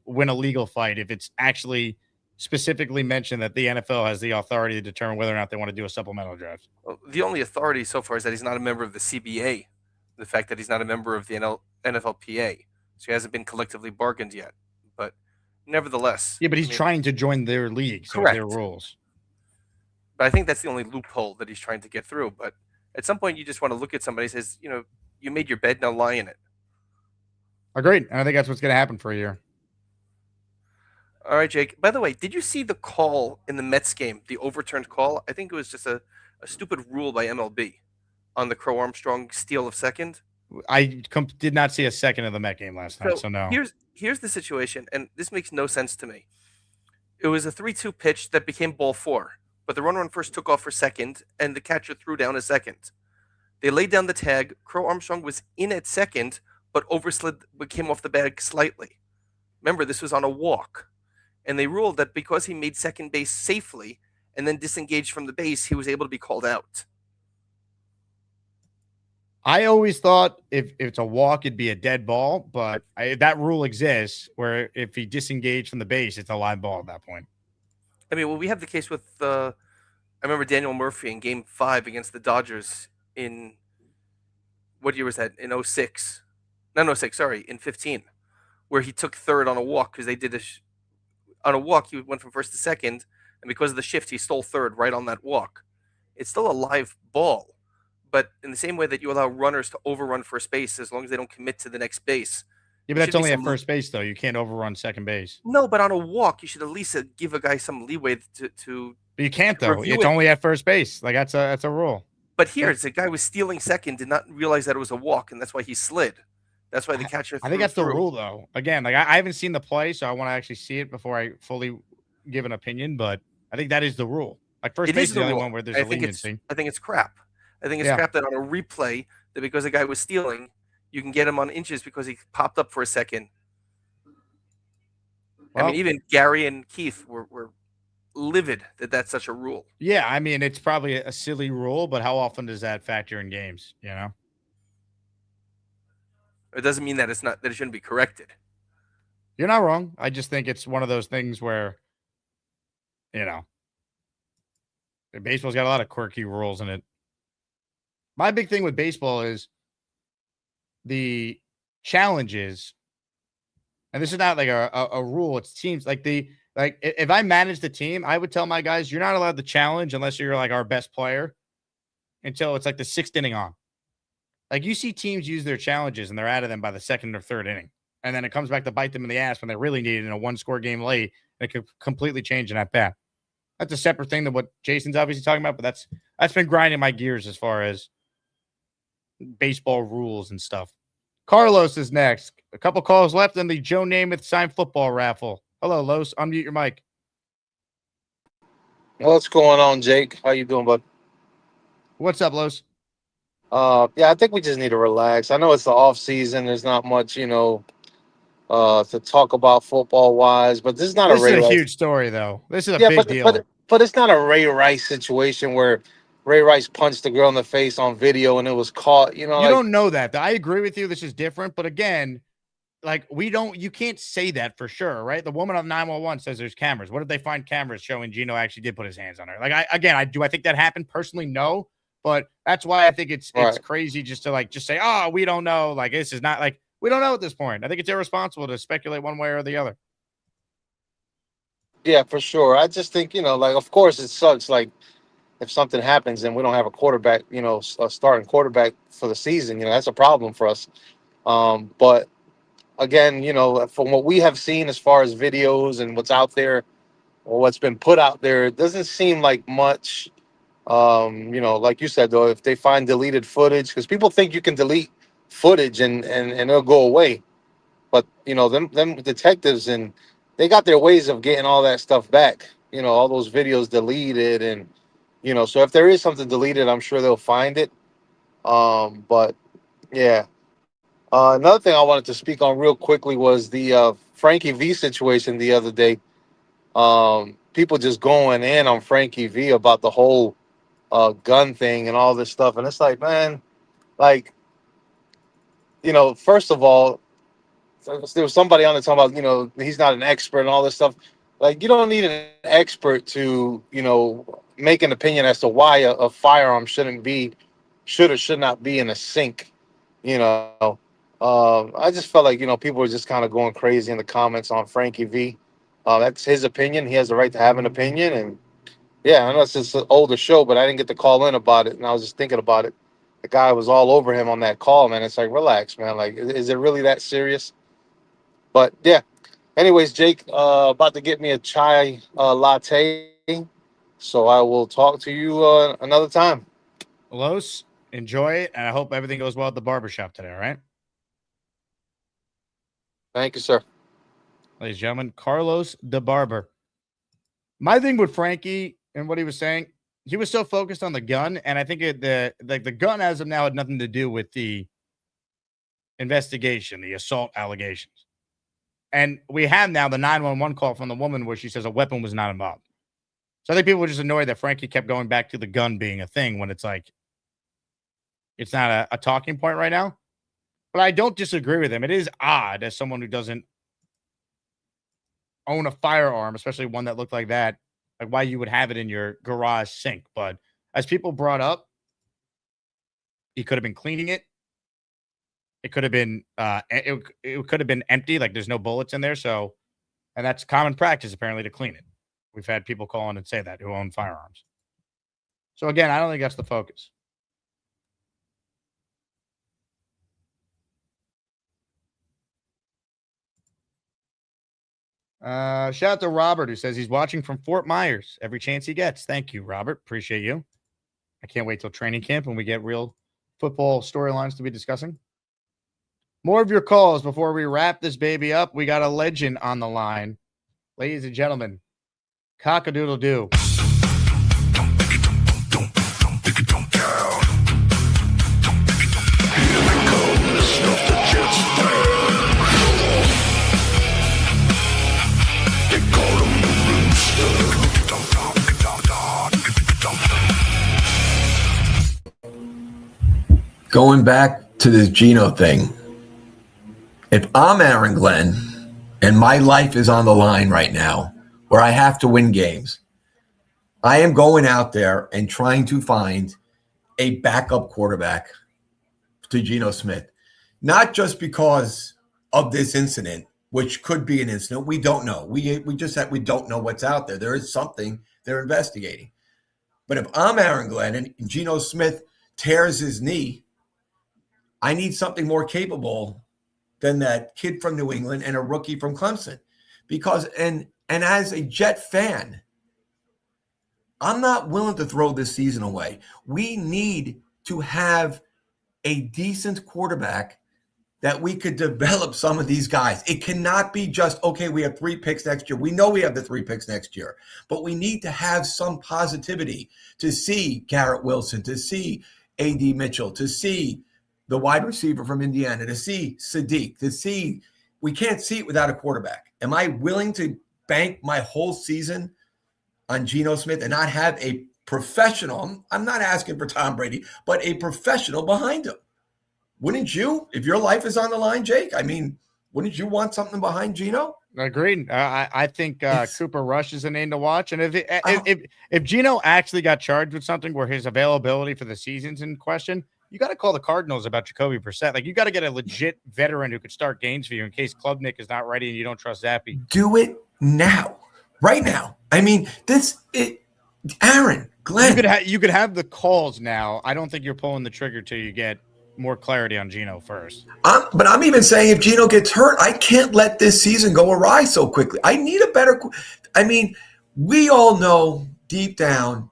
win a legal fight if it's actually specifically mentioned that the NFL has the authority to determine whether or not they want to do a supplemental draft. Well, the only authority so far is that he's not a member of the CBA. The fact that he's not a member of the NFLPA. So he hasn't been collectively bargained yet. But nevertheless. Yeah, but he's trying to join their league, so their rules. But I think that's the only loophole that he's trying to get through. But at some point, you just want to look at somebody and says, you made your bed, now lie in it. Agreed. And I think that's what's going to happen for a year. All right, Jake. By the way, did you see the call in the Mets game, the overturned call? I think it was just a stupid rule by MLB on the Crow Armstrong steal of second. I did not see a second of the Met game last night, so no. Here's the situation, and this makes no sense to me. It was a 3-2 pitch that became ball 4, but the runner on first took off for second, and the catcher threw down a second. They laid down the tag. Crow Armstrong was in at second, but came off the bag slightly. Remember, this was on a walk. And they ruled that because he made second base safely and then disengaged from the base, he was able to be called out. I always thought if it's a walk, it'd be a dead ball, but that rule exists where if he disengaged from the base, it's a live ball at that point. I mean, well, we have the case with, I remember Daniel Murphy in Game 5 against the Dodgers in, what year was that? In 06. Not 06, sorry, in 15, where he took third on a walk because they did on a walk, he went from first to second, and because of the shift, he stole third right on that walk. It's still a live ball, but in the same way that you allow runners to overrun first base as long as they don't commit to the next base. Yeah, but that's only at first base, though. You can't overrun second base. No, but on a walk, you should at least give a guy some leeway to But you can't, though. It's only at first base. Like, that's a rule. But here, the guy was stealing second, did not realize that it was a walk, and that's why he slid. That's why the catcher I think that's the rule, though. Again, like I haven't seen the play, so I want to actually see it before I fully give an opinion. But I think that is the rule. Like first base is the only one where there's a leniency. I think it's crap. I think it's crap that on a replay that because a guy was stealing, you can get him on inches because he popped up for a second. Well, I mean, even Gary and Keith were livid that that's such a rule. Yeah, I mean, it's probably a silly rule, but how often does that factor in games? You know. It doesn't mean that it shouldn't be corrected. You're not wrong. I just think it's one of those things where, baseball's got a lot of quirky rules in it. My big thing with baseball is the challenges And this is not like a rule. It's teams if I manage the team, I would tell my guys, you're not allowed to challenge unless you're like our best player until it's like the 6th inning on. Like you see teams use their challenges and they're out of them by the 2nd or 3rd inning. And then it comes back to bite them in the ass when they really need it in a 1-score game late. And it could completely change in at bat. That's a separate thing than what Jason's obviously talking about, but that's been grinding my gears as far as baseball rules and stuff. Carlos is next. A couple calls left in the Joe Namath signed football raffle. Hello, Los. Unmute your mic. What's going on, Jake? How you doing, bud? What's up, Los? Yeah, I think we just need to relax. I know it's the off season. There's not much, to talk about football wise, but this is not this a Ray is a Rice. huge story, though. This is a big deal. But it's not a Ray Rice situation where Ray Rice punched the girl in the face on video and it was caught. You don't know that. I agree with you. This is different, but again, you can't say that for sure, right? The woman on 911 says there's cameras. What if they find cameras showing Geno actually did put his hands on her? I think that happened personally? No, but that's why I think it's crazy just to just say, oh, we don't know. This is not we don't know at this point. I think it's irresponsible to speculate one way or the other. Yeah, for sure. I just think, of course it sucks. If something happens and we don't have a quarterback, a starting quarterback for the season, that's a problem for us. But again, from what we have seen as far as videos and what's out there or what's been put out there, it doesn't seem like much. Like you said, though, if they find deleted footage, because people think you can delete footage and it'll go away. But, them detectives, and they got their ways of getting all that stuff back, all those videos deleted. And, so if there is something deleted, I'm sure they'll find it. But, yeah. Another thing I wanted to speak on real quickly was the Frankie V situation the other day. People just going in on Frankie V about the whole gun thing and all this stuff. And it's like, man, first of all, there was somebody on there talking about, he's not an expert and all this stuff. You don't need an expert to, make an opinion as to why a firearm should or should not be in a sink. I just felt like, people were just kind of going crazy in the comments on Frankie V. That's his opinion. He has the right to have an opinion. And yeah, I know it's just an older show, but I didn't get to call in about it. And I was just thinking about it. The guy was all over him on that call, man. It's like, relax, man. Is it really that serious? But yeah. Anyways, Jake, about to get me a chai latte. So I will talk to you another time. Los, enjoy it. And I hope everything goes well at the barbershop today, all right? Thank you, sir. Ladies and gentlemen, Carlos the Barber. My thing with Frankie and what he was saying, he was so focused on the gun, and I think the gun as of now had nothing to do with the investigation, the assault allegations. And we have now the 911 call from the woman where she says a weapon was not involved. So I think people were just annoyed that Frankie kept going back to the gun being a thing when it's it's not a talking point right now. But I don't disagree with him. It is odd as someone who doesn't own a firearm, especially one that looked like that, why you would have it in your garage sink. But as people brought up, he could have been cleaning it. It could have been it could have been empty, there's no bullets in there. So, and that's common practice apparently to clean it. We've had people call in and say that who own firearms. So again, I don't think that's the focus. Shout out to Robert, who says he's watching from Fort Myers every chance he gets. Thank you, Robert. Appreciate you. I can't wait till training camp when we get real football storylines to be discussing. More of your calls before we wrap this baby up. We got a legend on the line. Ladies and gentlemen, cock-a-doodle-doo. Going back to this Geno thing, if I'm Aaron Glenn and my life is on the line right now where I have to win games, I am going out there and trying to find a backup quarterback to Geno Smith. Not just because of this incident, which could be an incident. We don't know. We don't know what's out there. There is something they're investigating. But if I'm Aaron Glenn and Geno Smith tears his knee, I need something more capable than that kid from New England and a rookie from Clemson. Because and as a Jet fan, I'm not willing to throw this season away. We need to have a decent quarterback that we could develop some of these guys. It cannot be just, okay, we have 3 picks next year. We know we have the 3 picks next year, but we need to have some positivity to see Garrett Wilson, to see A.D. Mitchell, to see the wide receiver from Indiana, to see Sadiq, to see, we can't see it without a quarterback. Am I willing to bank my whole season on Geno Smith and not have a professional? I'm not asking for Tom Brady, but a professional behind him. Wouldn't you, if your life is on the line, Jake? I mean, wouldn't you want something behind Geno? Agreed. I think Cooper Rush is a name to watch. And if Geno actually got charged with something where his availability for the season's in question, you got to call the Cardinals about Jacoby Brissett. Like, you got to get a legit veteran who could start games for you in case Klubnik is not ready and you don't trust Zappy. Do it now, right now. I mean, Aaron, Glenn. You could have the calls now. I don't think you're pulling the trigger till you get more clarity on Geno first. But I'm even saying if Geno gets hurt, I can't let this season go awry so quickly. I need a better. I mean, we all know deep down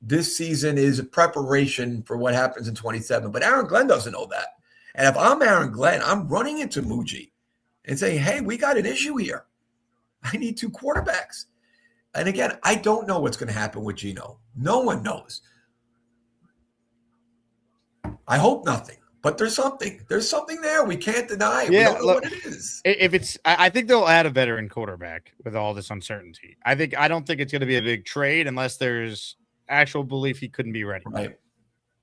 this season is a preparation for what happens in 27, but Aaron Glenn doesn't know that. And if I'm Aaron Glenn, I'm running into Muji and saying, hey, we got an issue here. I need 2 quarterbacks. And again, I don't know what's going to happen with Geno. No one knows. I hope nothing. But there's something. There's something there. We can't deny it. Yeah, we don't know what it is. I think they'll add a veteran quarterback with all this uncertainty. I don't think it's going to be a big trade unless there's actual belief he couldn't be ready. Right.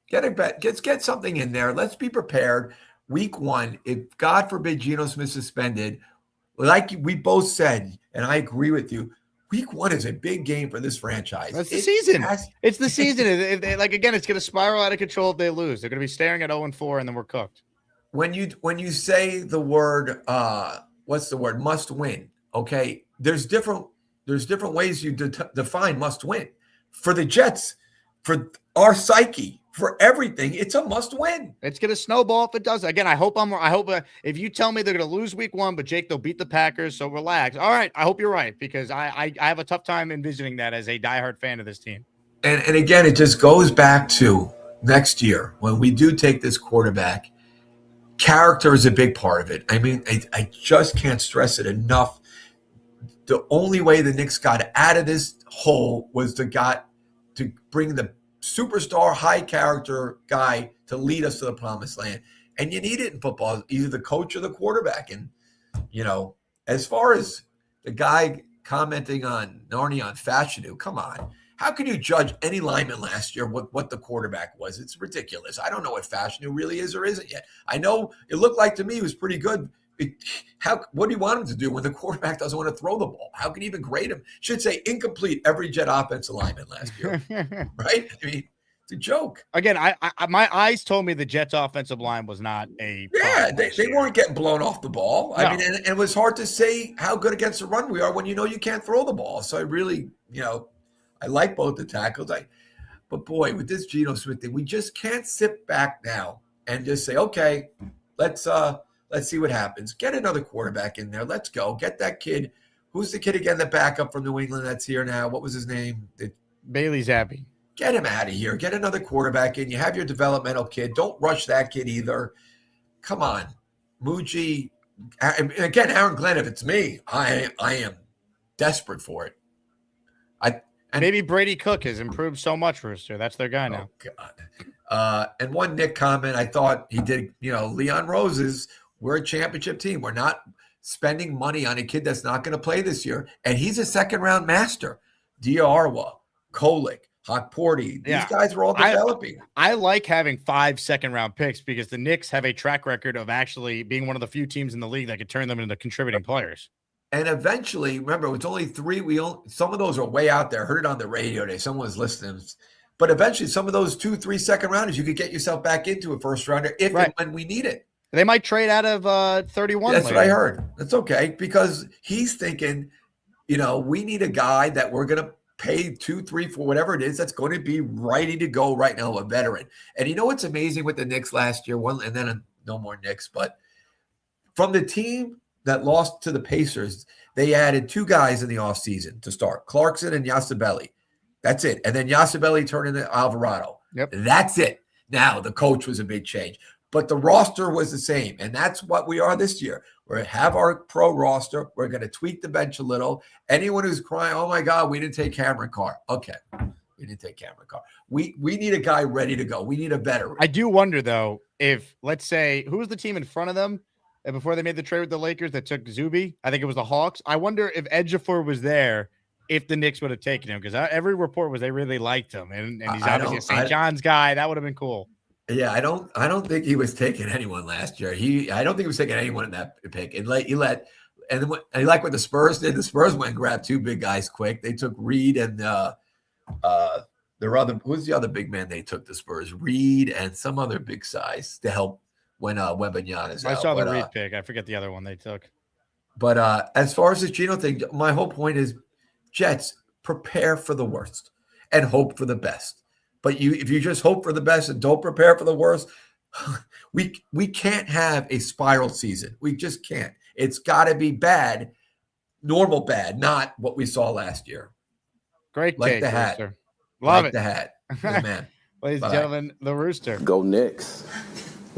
Get something in there. Let's be prepared. Week 1, if God forbid Geno Smith suspended, like we both said, and I agree with you, Week 1 is a big game for this franchise. That's the season. It's the season. Again, it's going to spiral out of control if they lose. They're going to be staring at 0-4, and then we're cooked. When you say the word, what's the word? Must win. Okay, there's different ways you define must win. For the Jets, for our psyche, for everything, it's a must win. It's going to snowball if it does. Again, I hope if you tell me they're going to lose week 1, but Jake, they'll beat the Packers, so relax. All right, I hope you're right, because I have a tough time envisioning that as a diehard fan of this team. And again, it just goes back to next year when we do take this quarterback. Character is a big part of it. I mean, I just can't stress it enough. The only way the Knicks got out of this hole was to bring the superstar, high character guy to lead us to the promised land. And you need it in football, either the coach or the quarterback. And, as far as the guy commenting on Narni on Fashanu, come on. How can you judge any lineman last year what the quarterback was? It's ridiculous. I don't know what Fashanu really is or isn't yet. I know it looked like to me he was pretty good. What do you want him to do when the quarterback doesn't want to throw the ball? How can you even grade him? Should say incomplete every Jet offensive lineman last year, right? I mean, it's a joke. Again, my eyes told me the Jets' offensive line was not a they weren't getting blown off the ball. No. I mean, and it was hard to say how good against the run we are when you can't throw the ball. So I really, I like both the tackles. But boy, with this Geno Smith thing, we just can't sit back now and just say, okay, let's see what happens. Get another quarterback in there. Let's go. Get that kid. Who's the kid again, the backup from New England that's here now? What was his name? Bailey Zappi. Get him out of here. Get another quarterback in. You have your developmental kid. Don't rush that kid either. Come on. Muji. And again, Aaron Glenn, if it's me, I am desperate for it. Maybe Brady Cook has improved so much, Rooster. That's their guy now. Oh, God. And one Nick comment, I thought he did, Leon Roses, we're a championship team. We're not spending money on a kid that's not going to play this year. And he's a second-round master. Diarwa, Kolick, Hokporty. These guys were all developing. I like having 5 second-round picks because the Knicks have a track record of actually being one of the few teams in the league that could turn them into contributing players. And eventually, remember, it's only 3. Some of those are way out there. Heard it on the radio today. Someone was listening. But eventually, some of those 2-3 second rounders, you could get yourself back into a first rounder if and when we need it. They might trade out of 31. That's later. what I heard. That's okay because he's thinking, we need a guy that we're going to pay 2, 3, 4, whatever it is, that's going to be ready to go right now, a veteran. And you know what's amazing with the Knicks last year? And then no more Knicks, but from the team that lost to the Pacers, they added 2 guys in the offseason to start, Clarkson and Yasabelli. That's it. And then Yasabelli turned into Alvarado. Yep. That's it. Now, the coach was a big change. But the roster was the same, and that's what we are this year. We have our pro roster. We're going to tweak the bench a little. Anyone who's crying, oh, my God, we didn't take Cameron Carr. Okay, we didn't take Cameron Carr. We need a guy ready to go. We need a veteran. I do wonder, though, if, let's say, who was the team in front of them before they made the trade with the Lakers that took Zuby? I think it was the Hawks. I wonder if Ejiofor was there, if the Knicks would have taken him, because every report was they really liked him, and he's obviously a St. John's guy. That would have been cool. Yeah, I don't think he was taking anyone last year. I don't think he was taking anyone in that pick. And like what the Spurs did. The Spurs went and grabbed 2 big guys quick. They took Reed and their other. Who's the other big man they took? The Spurs, Reed and some other big size to help when Wembanyama's out. I saw the Reed pick. I forget the other one they took. But as far as this Geno thing, my whole point is, Jets, prepare for the worst and hope for the best. But if you just hope for the best and don't prepare for the worst, we can't have a spiral season. We just can't. It's got to be bad, normal bad, not what we saw last year. Great like take, the hat. Rooster. Love like it. The hat. Good man. Ladies and gentlemen, the Rooster. Go Knicks.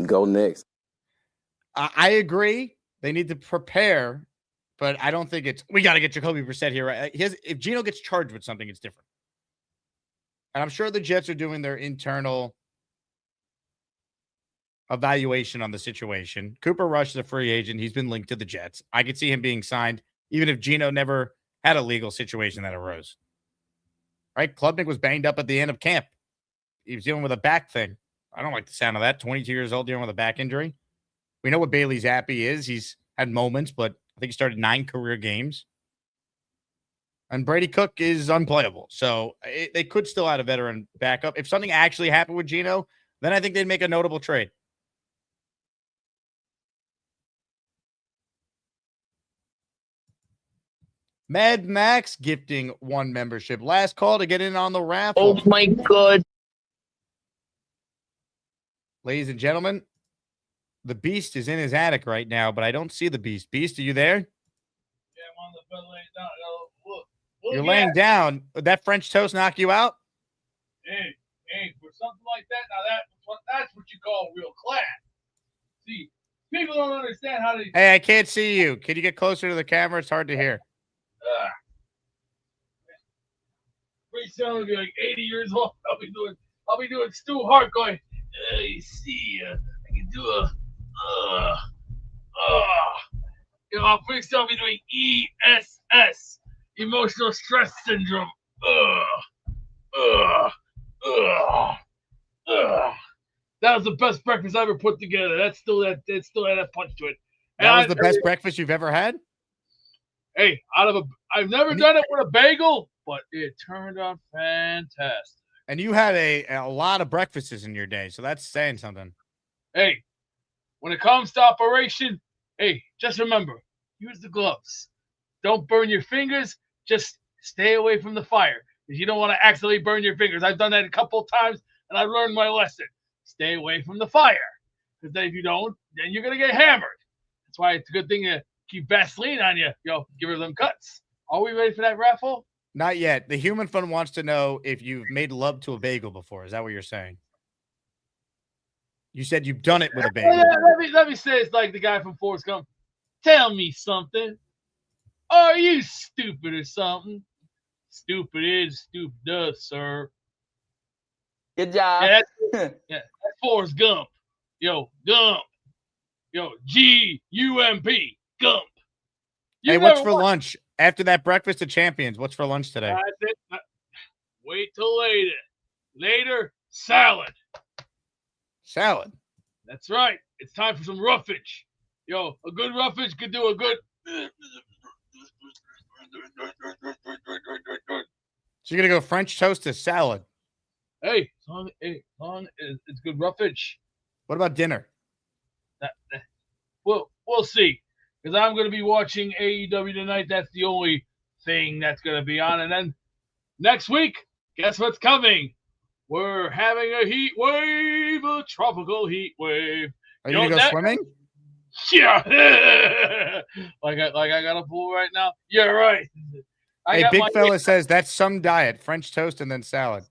Go Knicks. I agree. They need to prepare, but I don't think we got to get Jacoby Brissett here. Right? If Geno gets charged with something, it's different. And I'm sure the Jets are doing their internal evaluation on the situation. Cooper Rush is a free agent. He's been linked to the Jets. I could see him being signed, even if Geno never had a legal situation that arose. Right? Klubnik was banged up at the end of camp. He was dealing with a back thing. I don't like the sound of that. 22 years old dealing with a back injury. We know what Bailey Zappi is. He's had moments, but I think he started 9 career games. And Brady Cook is unplayable. So they could still add a veteran backup. If something actually happened with Geno, then I think they'd make a notable trade. Mad Max gifting 1 membership. Last call to get in on the raffle. Oh, my God. Ladies and gentlemen, the Beast is in his attic right now, but I don't see the Beast. Beast, are you there? Yeah, I'm on the bed laying down. Look. You're laying down. Would that French toast knock you out? Hey, for something like that, now that's what you call real class. See, people don't understand how to. Hey, I can't see you. Can you get closer to the camera? It's hard to hear. Pretty soon I'll be like 80 years old. I'll be doing Stu Hart going. You see, I can do I'll pretty soon I'll be doing ESS, emotional stress syndrome. That was the best breakfast I ever put together. That still had that punch to it. That was the best breakfast you've ever had? Hey, I've never done it with a bagel, but it turned out fantastic. And you had a lot of breakfasts in your day, so that's saying something. Hey, when it comes to operation, hey, just remember, use the gloves. Don't burn your fingers. Just stay away from the fire because you don't want to accidentally burn your fingers. I've done that a couple of times, and I've learned my lesson. Stay away from the fire because if you don't, then you're going to get hammered. That's why it's a good thing to keep Vaseline on you. Give her them cuts. Are we ready for that raffle? Not yet. The Human Fund wants to know if you've made love to a bagel before. Is that what you're saying? You said you've done it with a bagel. Let me say it's like the guy from Forrest Gump. Tell me something. Are you stupid or something? Stupid is, stupid does, sir. Good job. Yeah, that's Forrest Gump. Gump. G-U-M-P. Gump. Hey, what's for lunch? After that breakfast of champions, what's for lunch today? Wait till later. Later, salad. Salad. That's right. It's time for some roughage. A good roughage could do a good. So you're gonna go French toast to salad. Hey, son, it's good roughage. What about dinner? We'll see. Because I'm going to be watching AEW tonight. That's the only thing that's going to be on. And then next week, guess what's coming? We're having a heat wave, a tropical heat wave. Are you going to go swimming? Yeah. like I got a pool right now? Yeah, right. Hey, big fella says that's some diet, French toast and then salad.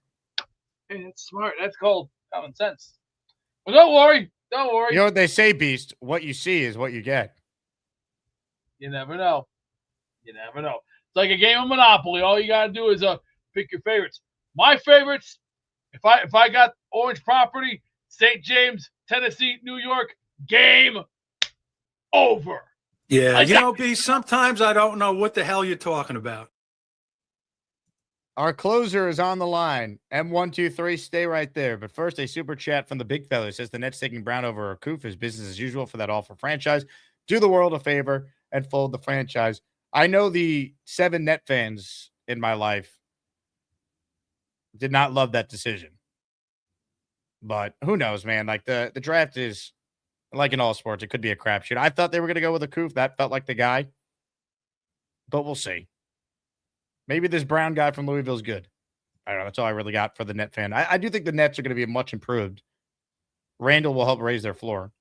Hey, that's smart. That's called common sense. But don't worry. Don't worry. You know what they say, Beast? What you see is what you get. You never know. You never know. It's like a game of Monopoly. All you got to do is pick your favorites. My favorites, if I got orange property, St. James, Tennessee, New York, game over. Yeah, you know, B, sometimes I don't know what the hell you're talking about. Our closer is on the line. M123, stay right there. But first, a super chat from the big fella says the Nets taking Brown over Koof is business as usual for that awful franchise. Do the world a favor and fold the franchise. I know the 7 Net fans in my life did not love that decision. But who knows, man? Like the draft is like in all sports. It could be a crapshoot. I thought they were going to go with a Koof. That felt like the guy. But we'll see. Maybe this Brown guy from Louisville is good. I don't know. That's all I really got for the Net fan. I do think the Nets are going to be much improved. Randall will help raise their floor.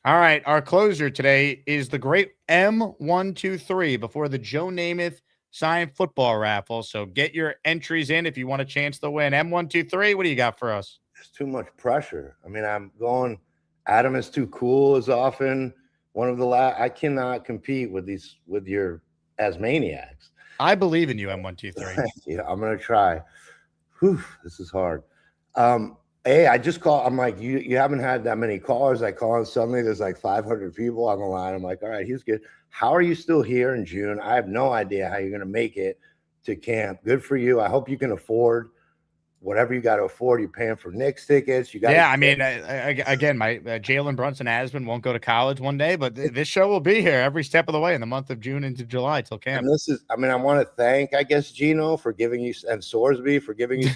All right. Our closer today is the great M123 before the Joe Namath signed football raffle. So get your entries in if you want a chance to win. M123, what do you got for us? It's too much pressure. I mean, I'm going Adam is too cool as often. One of the last, I cannot compete with your Asmaniacs. I believe in you, M123. Yeah, I'm gonna try. Whew, this is hard. Hey, I just call. I'm like, you haven't had that many callers. I call and suddenly there's like 500 people on the line. I'm like, all right, he's good. How are you still here in June? I have no idea how you're gonna make it to camp. Good for you. I hope you can afford whatever you got to afford. You're paying for Knicks tickets. You got. Yeah, I mean, again, my Jalen Brunson Asman won't go to college one day, but this show will be here every step of the way in the month of June into July till camp. And this is, I mean, I want to thank, I guess, Geno for giving you, and Sorsby for giving you.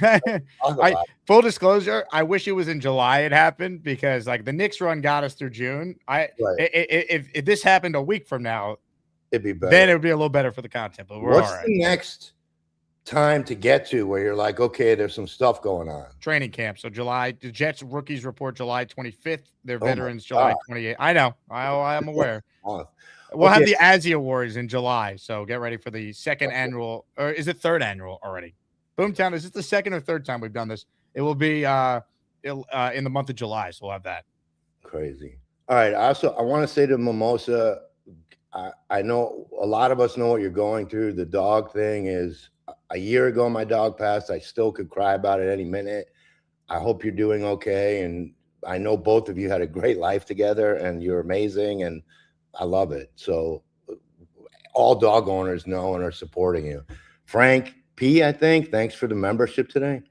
Full disclosure, I wish it was in July it happened because like the Knicks run got us through June. If this happened a week from now, it'd be better. Then it would be a little better for the content. But we're What's all right. The next time to get to where you're like, okay, there's some stuff going on? Training camp. So July, the Jets rookies report July 25th. Their veterans July 28th. I know. I'm aware. We'll have the Azzy Awards in July. So get ready for the second annual, or is it third annual already? Boomtown, is this the second or third time we've done this? It will be in the month of July. So we'll have that. Crazy. All right. Also, I want to say to Mimosa, I know a lot of us know what you're going through. The dog thing is, a year ago, my dog passed. I still could cry about it any minute. I hope you're doing okay. And I know both of you had a great life together and you're amazing. And I love it. So all dog owners know and are supporting you. Frank P, I think, thanks for the membership today.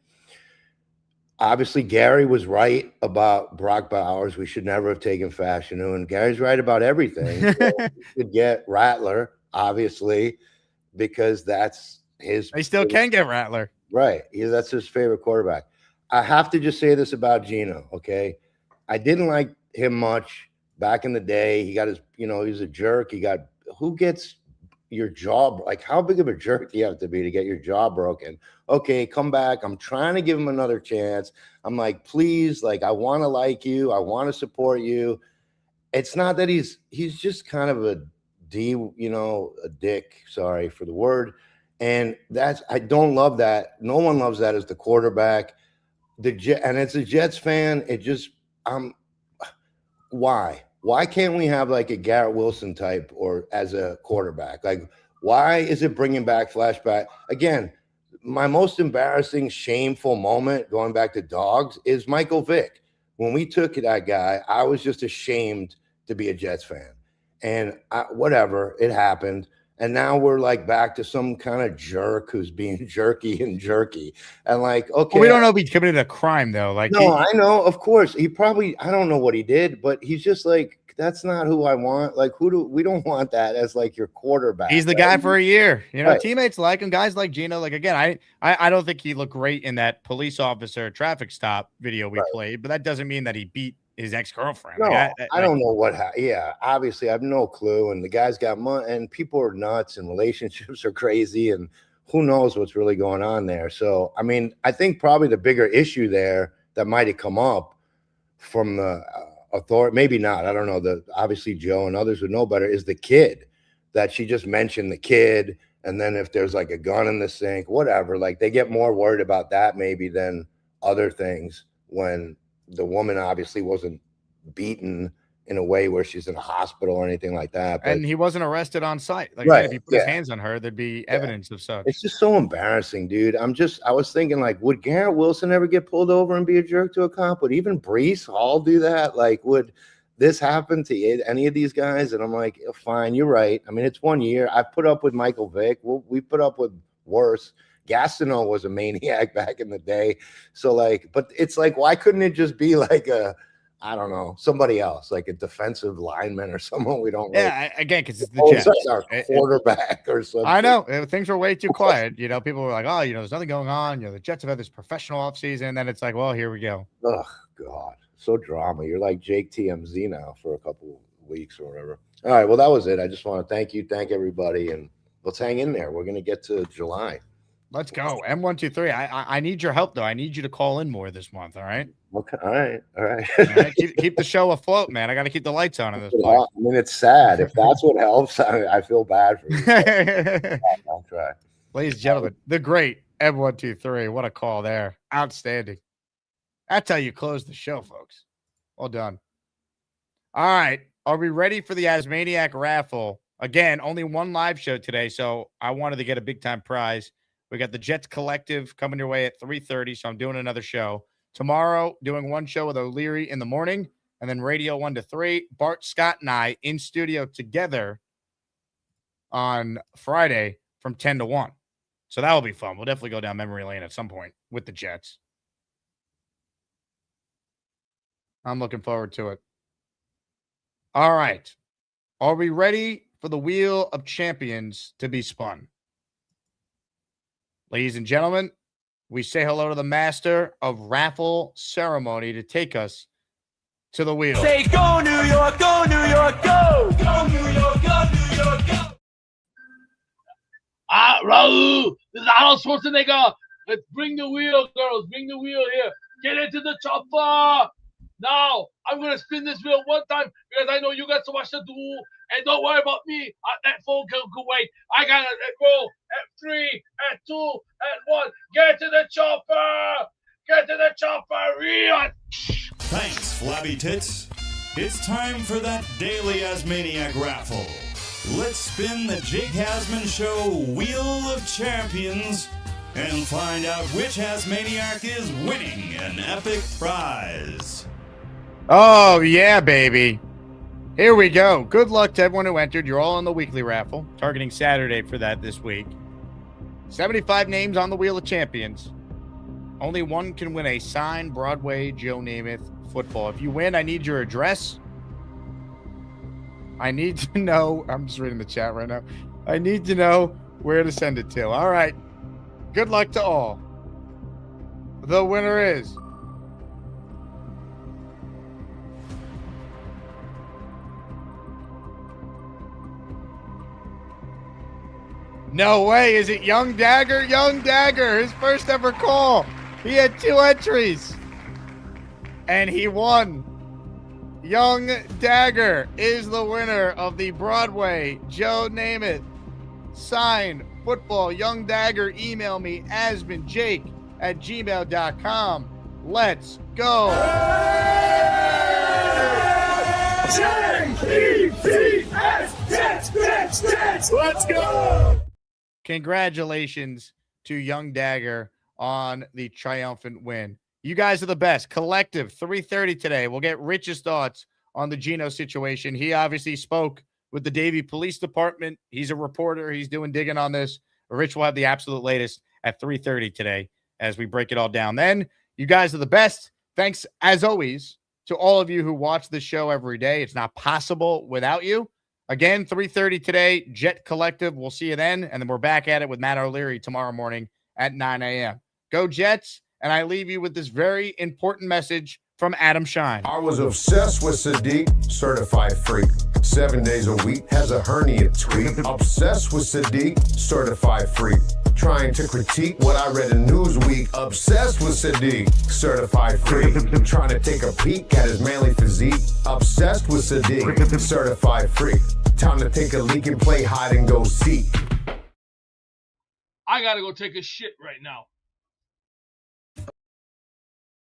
Obviously, Gary was right about Brock Bowers. We should never have taken Fashion. And Gary's right about everything. So we could get Rattler, obviously, because that's his. They still can get Rattler. Right. That's his favorite quarterback. I have to just say this about Geno, okay? I didn't like him much back in the day. He got his, he was a jerk. Who gets your jaw? Like, how big of a jerk do you have to be to get your jaw broken? Okay, come back. I'm trying to give him another chance. I'm like, please, like, I want to like you. I want to support you. It's not that he's just kind of a dick. Sorry for the word. And I don't love that. No one loves that as the quarterback. And as a Jets fan, why? Why can't we have like a Garrett Wilson type or as a quarterback? Like, why is it bringing back flashback? Again, my most embarrassing, shameful moment going back to dogs is Michael Vick. When we took that guy, I was just ashamed to be a Jets fan. And whatever, it happened. And now we're like back to some kind of jerk who's being jerky. And like, okay. Well, we don't know if he committed a crime though. Like, no, I know, of course. He probably, I don't know what he did, but he's just like that's not who I want. Like, we don't want that as like your quarterback. He's the guy for a year. You know, Right. teammates like him, guys like Geno. Like, again, I don't think he looked great in that police officer traffic stop video we played, but that doesn't mean that he beat his ex-girlfriend. No, Like, I don't know what. Yeah, obviously, I have no clue. And the guy's got money, and people are nuts, and relationships are crazy, and who knows what's really going on there. So, I mean, I think probably the bigger issue there that might have come up from the authority, maybe not. I don't know. Obviously Joe and others would know better. Is the kid that she just mentioned the kid, and then if there's like a gun in the sink, whatever. Like they get more worried about that maybe than other things when the woman obviously wasn't beaten in a way where she's in a hospital or anything like that. But, and he wasn't arrested on site. Like, right, if he put his hands on her, there'd be evidence of such. It's just so embarrassing, dude. I was thinking, like, would Garrett Wilson ever get pulled over and be a jerk to a cop? Would even Brees Hall do that? Like, would this happen to any of these guys? And I'm like, fine, you're right. I mean, it's 1 year. I put up with Michael Vick. We put up with worse. Gastineau was a maniac back in the day. So, like, but it's like, why couldn't it just be like I don't know, somebody else, like a defensive lineman or someone we don't. Yeah, again, because it's the Jets. Like our quarterback or something. I know things were way too quiet. You know, people were like, "Oh, you know, there's nothing going on." You know, the Jets have had this professional offseason, and then it's like, "Well, here we go." Oh God, so drama. You're like Jake TMZ now for a couple of weeks or whatever. All right, well, that was it. I just want to thank everybody, and let's hang in there. We're gonna get to July. Let's go. M123. I need your help though. I need you to call in more this month. All right. Okay. All right. All right. Keep the show afloat, man. I got to keep the lights on in this place. I mean, it's sad. If that's what helps, I feel bad for you. I'll try. Ladies and gentlemen, the great M123. What a call there. Outstanding. That's how you close the show, folks. Well done. All right. Are we ready for the Asmaniac raffle? Again, only one live show today, so I wanted to get a big-time prize. We got the Jets Collective coming your way at 3:30, so I'm doing another show. Tomorrow, doing one show with O'Leary in the morning, and then radio 1 to 3. Bart, Scott, and I in studio together on Friday from 10 to 1. So that will be fun. We'll definitely go down memory lane at some point with the Jets. I'm looking forward to it. All right. Are we ready for the Wheel of Champions to be spun? Ladies and gentlemen, we say hello to the master of raffle ceremony to take us to the wheel. Say go New York, go New York, go! Go New York, go New York, go! Raul, this is Arnold Schwarzenegger. Let's bring the wheel, girls. Bring the wheel here. Get into the chopper. Now, I'm going to spin this wheel one time because I know you got so much to do. And don't worry about me. That phone can wait. I got to go at 3, at 2, at 1. Get to the chopper. Get to the chopper. Reel. Thanks, Flabby Tits. It's time for that daily Asmaniac raffle. Let's spin the Jake Asman Show Wheel of Champions and find out which Asmaniac is winning an epic prize. Oh, yeah, baby. Here we go. Good luck to everyone who entered. You're all on the weekly raffle, targeting Saturday for that this week. 75 names on the Wheel of Champions. Only one can win a signed Broadway Joe Namath football. If you win, I need your address. I need to know. I'm just reading the chat right now. I need to know where to send it to. All right. Good luck to all. The winner is no way. Is it Young Dagger? Young Dagger, his first ever call. He had 2 entries. And he won. Young Dagger is the winner of the Broadway Joe Namath signed football. Young Dagger, email me, asmanjake@gmail.com. Let's go. Let's go. Congratulations to Young Dagger on the triumphant win. You guys are the best. Collective, 3:30 today. We'll get Rich's thoughts on the Geno situation. He obviously spoke with the Davie Police Department. He's a reporter. He's doing digging on this. Rich will have the absolute latest at 3:30 today as we break it all down. Then, you guys are the best. Thanks, as always, to all of you who watch this show every day. It's not possible without you. Again, 3:30 today, Jet Collective. We'll see you then. And then we're back at it with Matt O'Leary tomorrow morning at 9 a.m. Go Jets. And I leave you with this very important message from Adam Shine. I was obsessed with Sadiq, certified freak. 7 days a week, has a hernia tweak. Obsessed with Sadiq, certified freak. Trying to critique what I read in Newsweek. Obsessed with Sadiq, certified freak. Trying to take a peek at his manly physique. Obsessed with Sadiq, certified freak. Time to take a leak and play hide and go seek. I gotta go take a shit right now.